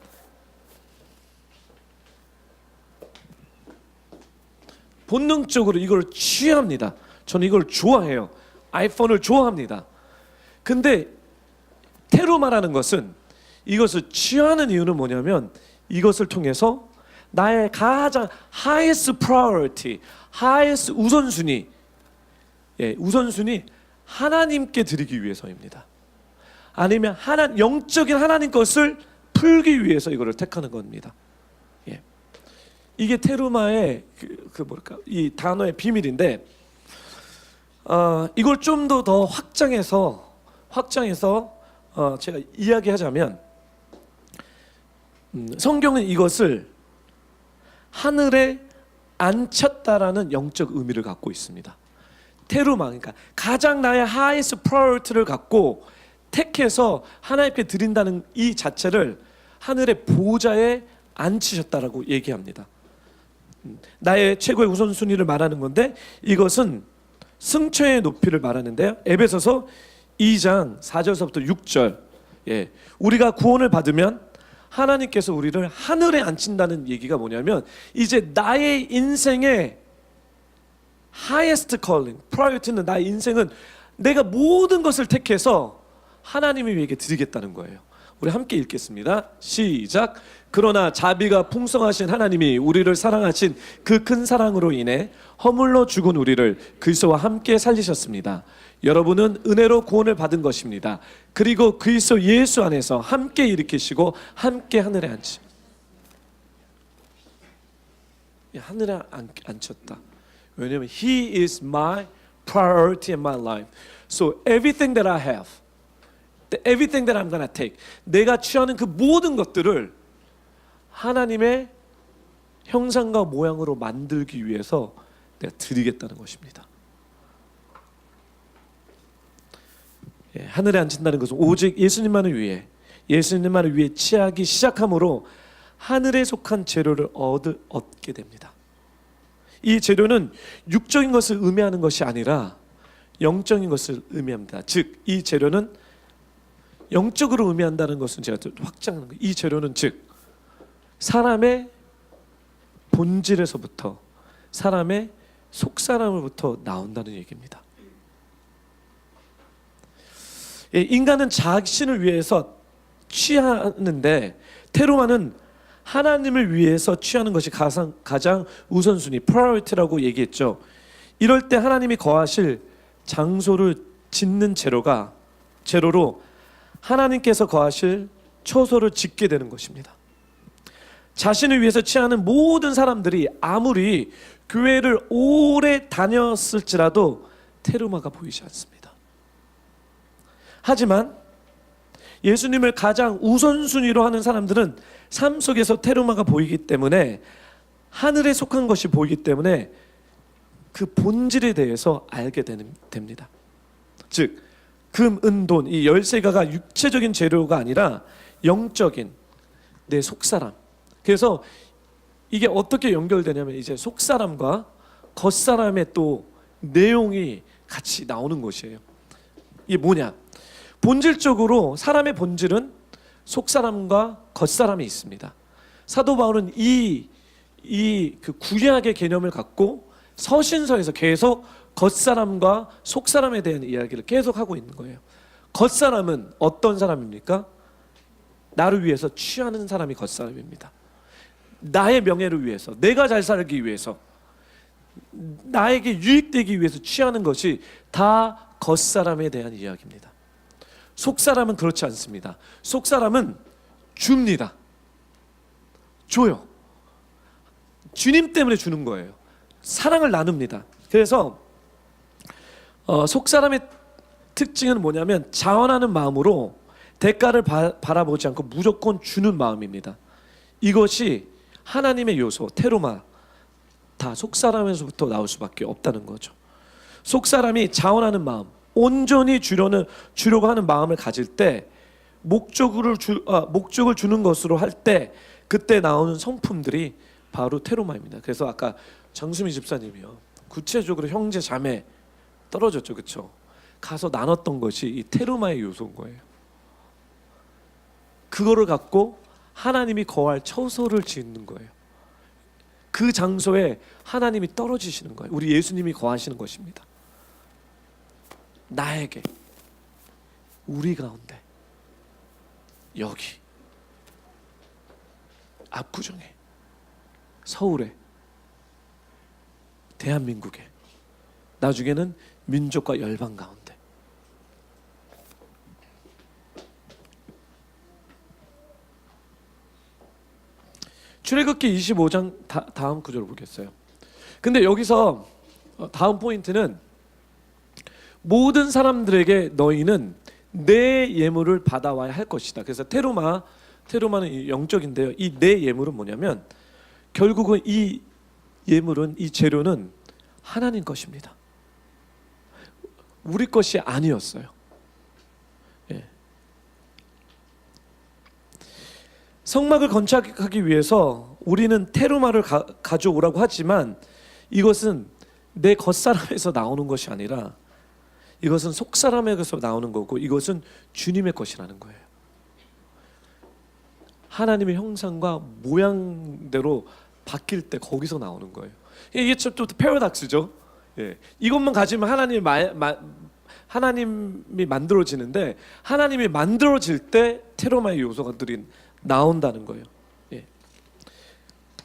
본능적으로 이걸 취합니다. 저는 이걸 좋아해요. 아이폰을 좋아합니다. 근데 테르마라는 것은 이것을 취하는 이유는 뭐냐면 이것을 통해서 나의 가장 highest priority, highest 우선순위, 우선순위 하나님께 드리기 위해서입니다. 아니면 영적인 하나님 것을 풀기 위해서 이거를 택하는 겁니다. 예. 이게 테르마의 이 단어의 비밀인데, 이걸 좀 더 확장해서 제가 이야기하자면, 성경은 이것을 하늘에 앉혔다라는 영적 의미를 갖고 있습니다. 테르마, 그러니까 가장 나의 highest priority를 갖고 택해서 하나님께 드린다는 이 자체를 하늘의 보좌에 앉히셨다라고 얘기합니다. 나의 최고의 우선순위를 말하는 건데 이것은 승처의 높이를 말하는데요. 에베소서 2장 4절서부터 6절. 우리가 구원을 받으면 하나님께서 우리를 하늘에 앉힌다는 얘기가 뭐냐면 이제 나의 인생의 highest calling, priority는 나의 인생은 내가 모든 것을 택해서 하나님의 위에게 드리겠다는 거예요. 우리 함께 읽겠습니다. 시작. 그러나 자비가 풍성하신 하나님이 우리를 사랑하신 그 큰 사랑으로 인해 허물러 죽은 우리를 그리스도와 함께 살리셨습니다. 여러분은 은혜로 구원을 받은 것입니다. 그리고 그리스도 예수 안에서 함께 일으키시고 함께 하늘에 하늘에 앉혔다. 왜냐하면 He is my priority in my life. So everything that I have, everything that I'm gonna take, 내가 취하는 그 모든 것들을 하나님의 형상과 모양으로 만들기 위해서 내가 드리겠다는 것입니다. 하늘에 앉힌다는 것은 오직 예수님만을 위해 취하기 시작함으로 하늘에 속한 재료를 얻게 됩니다. 이 재료는 육적인 것을 의미하는 것이 아니라 영적인 것을 의미합니다. 즉 이 재료는 영적으로 의미한다는 것은 제가 확장하는 거예요. 이 재료는 즉 사람의 본질에서부터 사람의 속사람으로부터 나온다는 얘기입니다. 인간은 자신을 위해서 취하는데 테르마는 하나님을 위해서 취하는 것이 가장 우선순위, priority라고 얘기했죠. 이럴 때 하나님이 거하실 장소를 짓는 재료로 하나님께서 거하실 처소를 짓게 되는 것입니다. 자신을 위해서 취하는 모든 사람들이 아무리 교회를 오래 다녔을지라도 테르마가 보이지 않습니다. 하지만 예수님을 가장 우선순위로 하는 사람들은 삶 속에서 테르마가 보이기 때문에 하늘에 속한 것이 보이기 때문에 그 본질에 대해서 알게 됩니다. 즉 금, 은, 돈, 이 열쇠가가 육체적인 재료가 아니라 영적인 내 속사람. 그래서 이게 어떻게 연결되냐면 이제 속사람과 겉사람의 또 내용이 같이 나오는 것이에요. 이게 뭐냐? 본질적으로 사람의 본질은 속사람과 겉사람이 있습니다. 사도 바울은 그 구약의 개념을 갖고 서신서에서 계속 겉사람과 속사람에 대한 이야기를 계속 하고 있는 거예요. 겉사람은 어떤 사람입니까? 나를 위해서 취하는 사람이 겉사람입니다. 나의 명예를 위해서, 내가 잘 살기 위해서, 나에게 유익되기 위해서 취하는 것이 다 겉사람에 대한 이야기입니다. 속사람은 그렇지 않습니다. 속사람은 줍니다. 줘요. 주님 때문에 주는 거예요. 사랑을 나눕니다. 그래서 속사람의 특징은 뭐냐면 자원하는 마음으로 대가를 바라보지 않고 무조건 주는 마음입니다. 이것이 하나님의 요소, 테로마, 다 속사람에서부터 나올 수밖에 없다는 거죠. 속사람이 자원하는 마음, 온전히 주려고 하는 마음을 가질 때 목적을 주는 것으로 할 때 그때 나오는 성품들이 바로 테로마입니다. 그래서 아까 장수미 집사님이요, 구체적으로 형제 자매 떨어졌죠, 그렇죠? 가서 나눴던 것이 이 테로마의 요소인 거예요. 그거를 갖고 하나님이 거할 처소를 짓는 거예요. 그 장소에 하나님이 떨어지시는 거예요. 우리 예수님이 거하시는 것입니다. 나에게, 우리 가운데, 여기 압구정에, 서울에, 대한민국에, 나중에는 민족과 열방 가운데. 출애굽기 25장 다음 구절을 보겠어요. 근데 여기서 다음 포인트는 모든 사람들에게 너희는 내 예물을 받아와야 할 것이다. 그래서 테로마는 영적인데요. 이 내 예물은 뭐냐면 결국은 이 예물은, 이 재료는 하나님 것입니다. 우리 것이 아니었어요. 예. 성막을 건축하기 위해서 우리는 테로마를 가져오라고 하지만 이것은 내 겉사람에서 나오는 것이 아니라 이것은 속사람에서 나오는 거고 이것은 주님의 것이라는 거예요. 하나님의 형상과 모양대로 바뀔 때 거기서 나오는 거예요. 이게 좀 패러닥스죠. 예. 이것만 가지면 하나님이 만들어지는데 하나님이 만들어질 때 테로마의 요소들이 나온다는 거예요. 예.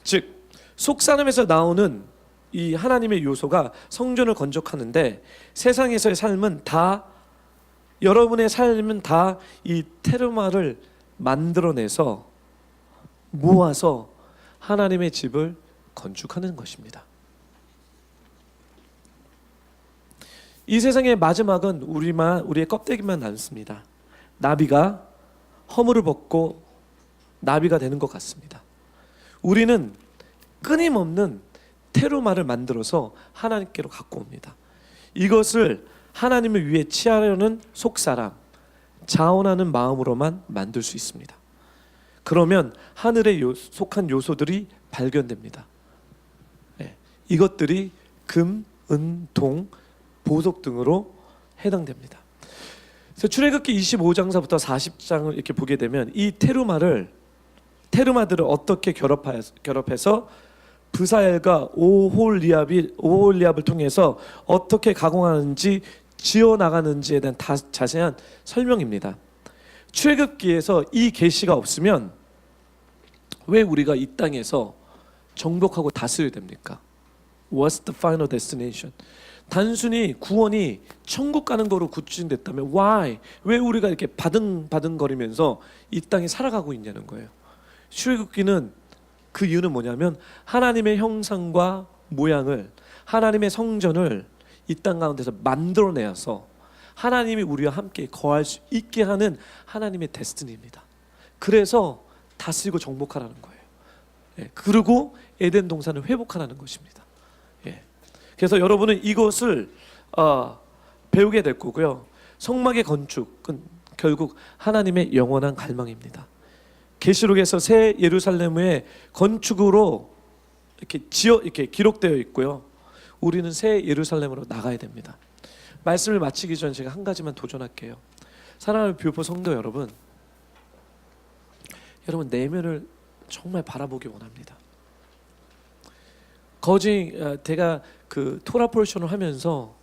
즉 속사람에서 나오는 이 하나님의 요소가 성전을 건축하는데 세상에서의 삶은 다, 여러분의 삶은 다 이 테르마를 만들어내서 모아서 하나님의 집을 건축하는 것입니다. 이 세상의 마지막은 우리의 껍데기만 남습니다. 나비가 허물을 벗고 나비가 되는 것 같습니다. 우리는 끊임없는 테로마를 만들어서 하나님께로 갖고 옵니다. 이것을 하나님을 위해 취하려는 속사람, 자원하는 마음으로만 만들 수 있습니다. 그러면 하늘에 속한 요소들이 발견됩니다. 네. 이것들이 금, 은, 동, 보석 등으로 해당됩니다. 그래서 출애굽기 25장서부터 40장을 이렇게 보게 되면 이 테루마들을 어떻게 결합해서 브사엘과 오홀리압을 통해서 어떻게 가공하는지 지어 나가는지에 대한 자세한 설명입니다. 출애굽기에서 이 계시가 없으면 왜 우리가 이 땅에서 정복하고 다스려야 됩니까? What's the final destination? 단순히 구원이 천국 가는 거로 구준됐다면 why? 왜 우리가 이렇게 바등거리면서 이 땅에 살아가고 있냐는 거예요. 출애굽기는 그 이유는 뭐냐면 하나님의 형상과 모양을, 하나님의 성전을 이 땅 가운데서 만들어내어서 하나님이 우리와 함께 거할 수 있게 하는 하나님의 데스티니입니다. 그래서 다스리고 정복하라는 거예요. 예, 그리고 에덴 동산을 회복하라는 것입니다. 예, 그래서 여러분은 이것을 배우게 될 거고요. 성막의 건축은 결국 하나님의 영원한 갈망입니다. 계시록에서 새 예루살렘의 건축으로 이렇게 기록되어 있고요. 우리는 새 예루살렘으로 나가야 됩니다. 말씀을 마치기 전에 제가 한 가지만 도전할게요. 사랑하는 뷰포 성도 여러분, 내면을 정말 바라보기 원합니다. 제가 그 토라 포션을 하면서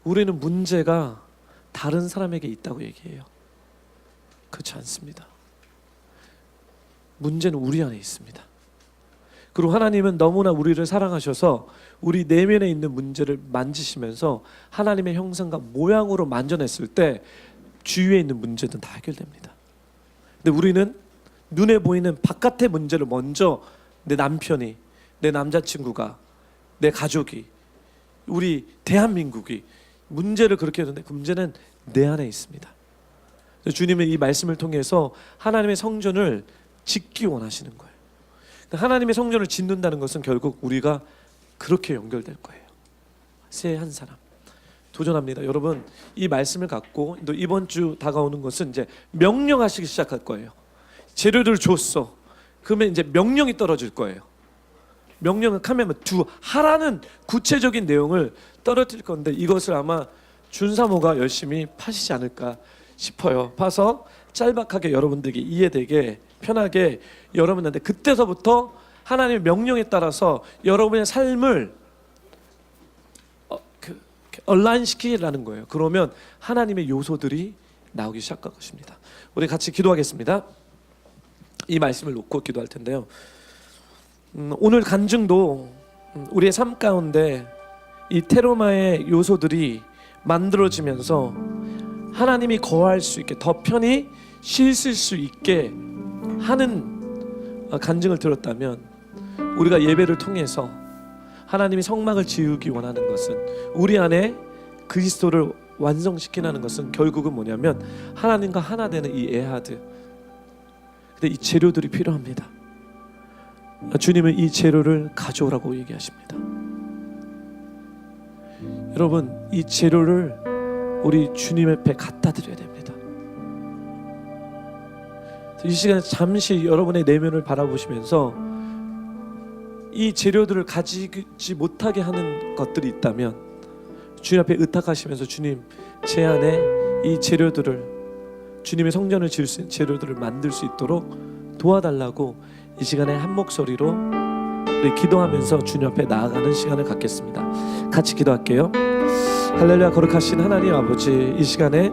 우리는 문제가 다른 사람에게 있다고 얘기해요. 그렇지 않습니다. 문제는 우리 안에 있습니다. 그리고 하나님은 너무나 우리를 사랑하셔서 우리 내면에 있는 문제를 만지시면서 하나님의 형상과 모양으로 만져냈을 때 주위에 있는 문제는 다 해결됩니다. 근데 우리는 눈에 보이는 바깥의 문제를 먼저 내 남편이, 내 남자친구가, 내 가족이, 우리 대한민국이 문제를 그렇게 하는데 그 문제는 내 안에 있습니다. 주님은 이 말씀을 통해서 하나님의 성전을 짓기 원하시는 거예요. 하나님의 성전을 짓는다는 것은 결국 우리가 그렇게 연결될 거예요. 새 한 사람 도전합니다. 여러분, 이 말씀을 갖고 또 이번 주 다가오는 것은 이제 명령하시기 시작할 거예요. 재료를 줬어. 그러면 이제 명령이 떨어질 거예요. 명령은 하면 하라는 구체적인 내용을 떨어뜨릴 건데 이것을 아마 준사모가 열심히 파시지 않을까 싶어요. 파서 짤막하게 여러분들에게 이해되게 편하게 여러분한테 그때서부터 하나님의 명령에 따라서 여러분의 삶을 얼라인 시키라는 거예요. 그러면 하나님의 요소들이 나오기 시작할 것입니다. 우리 같이 기도하겠습니다. 이 말씀을 놓고 기도할 텐데요. 오늘 간증도 우리의 삶 가운데 이 테로마의 요소들이 만들어지면서 하나님이 거할 수 있게 더 편히 쉴 수 있게 하는 간증을 들었다면 우리가 예배를 통해서 하나님이 성막을 지우기 원하는 것은 우리 안에 그리스도를 완성시키는 것은 결국은 뭐냐면 하나님과 하나 되는 이 에하드. 근데 이 재료들이 필요합니다. 주님은 이 재료를 가져오라고 얘기하십니다. 여러분, 이 재료를 우리 주님 앞에 갖다 드려야 됩니다. 이 시간에 잠시 여러분의 내면을 바라보시면서 이 재료들을 가지지 못하게 하는 것들이 있다면 주님 앞에 의탁하시면서 주님, 제 안에 이 재료들을 주님의 성전을 지을 수 있는 재료들을 만들 수 있도록 도와달라고 이 시간에 한 목소리로 우리 기도하면서 주님 앞에 나아가는 시간을 갖겠습니다. 같이 기도할게요. 할렐루야. 거룩하신 하나님 아버지, 이 시간에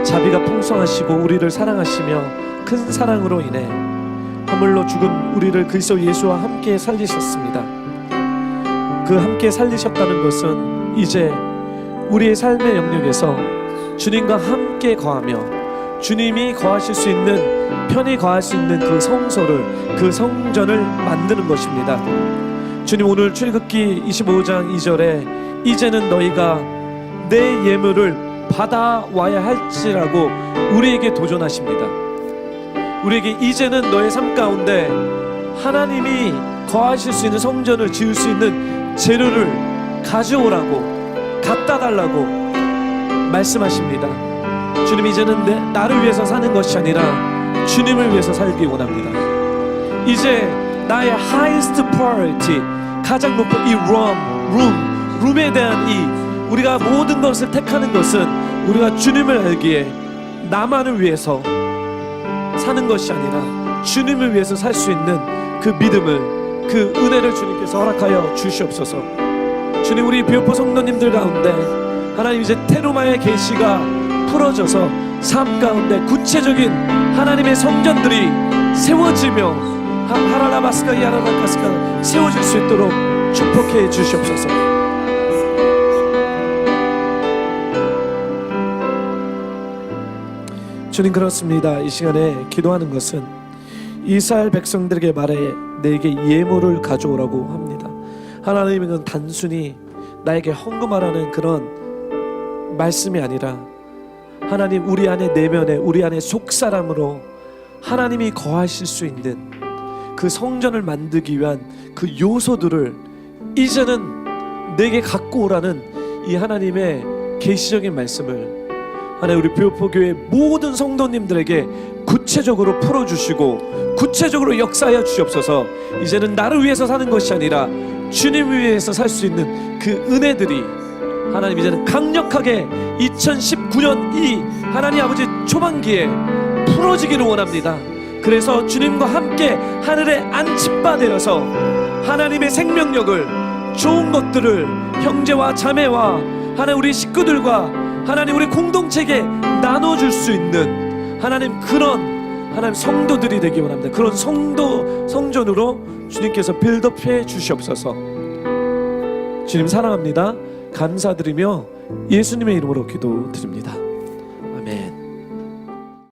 자비가 풍성하시고 우리를 사랑하시며 큰 사랑으로 인해 허물로 죽은 우리를 그리스도 예수와 함께 살리셨습니다. 그 함께 살리셨다는 것은 이제 우리의 삶의 영역에서 주님과 함께 거하며 주님이 거하실 수 있는, 편히 거할 수 있는 그 성소를, 그 성전을 만드는 것입니다. 주님, 오늘 출애굽기 25장 2절에 이제는 너희가 내 예물을 받아와야 할지라고 우리에게 도전하십니다. 우리에게 이제는 너의 삶 가운데 하나님이 거하실 수 있는 성전을 지을 수 있는 재료를 가져오라고, 갖다 달라고 말씀하십니다. 주님, 이제는 나를 위해서 사는 것이 아니라 주님을 위해서 살기 원합니다. 이제 나의 highest priority, 가장 높은 이 룸에 대한 이 우리가 모든 것을 택하는 것은 우리가 주님을 알기에 나만을 위해서 사는 것이 아니라 주님을 위해서 살 수 있는 그 믿음을, 그 은혜를 주님께서 허락하여 주시옵소서. 주님, 우리 비오포 성도님들 가운데 하나님 이제 테로마의 계시가 풀어져서 삶 가운데 구체적인 하나님의 성전들이 세워지며 하라라바스카 야라라카스카 세워질 수 있도록 축복해 주시옵소서. 주님, 그렇습니다. 이 시간에 기도하는 것은 이스라엘 백성들에게 말해 내게 예물을 가져오라고 합니다. 하나님은 단순히 나에게 헌금하라는 그런 말씀이 아니라 하나님, 우리 안에 내면에, 우리 안에 속사람으로 하나님이 거하실 수 있는 그 성전을 만들기 위한 그 요소들을 이제는 내게 갖고 오라는 이 하나님의 계시적인 말씀을 하나님, 우리 비오포교회 모든 성도님들에게 구체적으로 풀어주시고 구체적으로 역사하여 주시옵소서. 이제는 나를 위해서 사는 것이 아니라 주님을 위해서 살 수 있는 그 은혜들이 하나님 이제는 강력하게 2019년 이 하나님 아버지 초반기에 풀어지기를 원합니다. 그래서 주님과 함께 하늘에 안침바 되어서 하나님의 생명력을, 좋은 것들을 형제와 자매와 하나님 우리 식구들과 하나님 우리 공동체에 나눠줄 수 있는 하나님 그런 하나님 성도들이 되기 원합니다. 그런 성전으로 주님께서 빌드업해 주시옵소서. 주님 사랑합니다. 감사드리며 예수님의 이름으로 기도드립니다.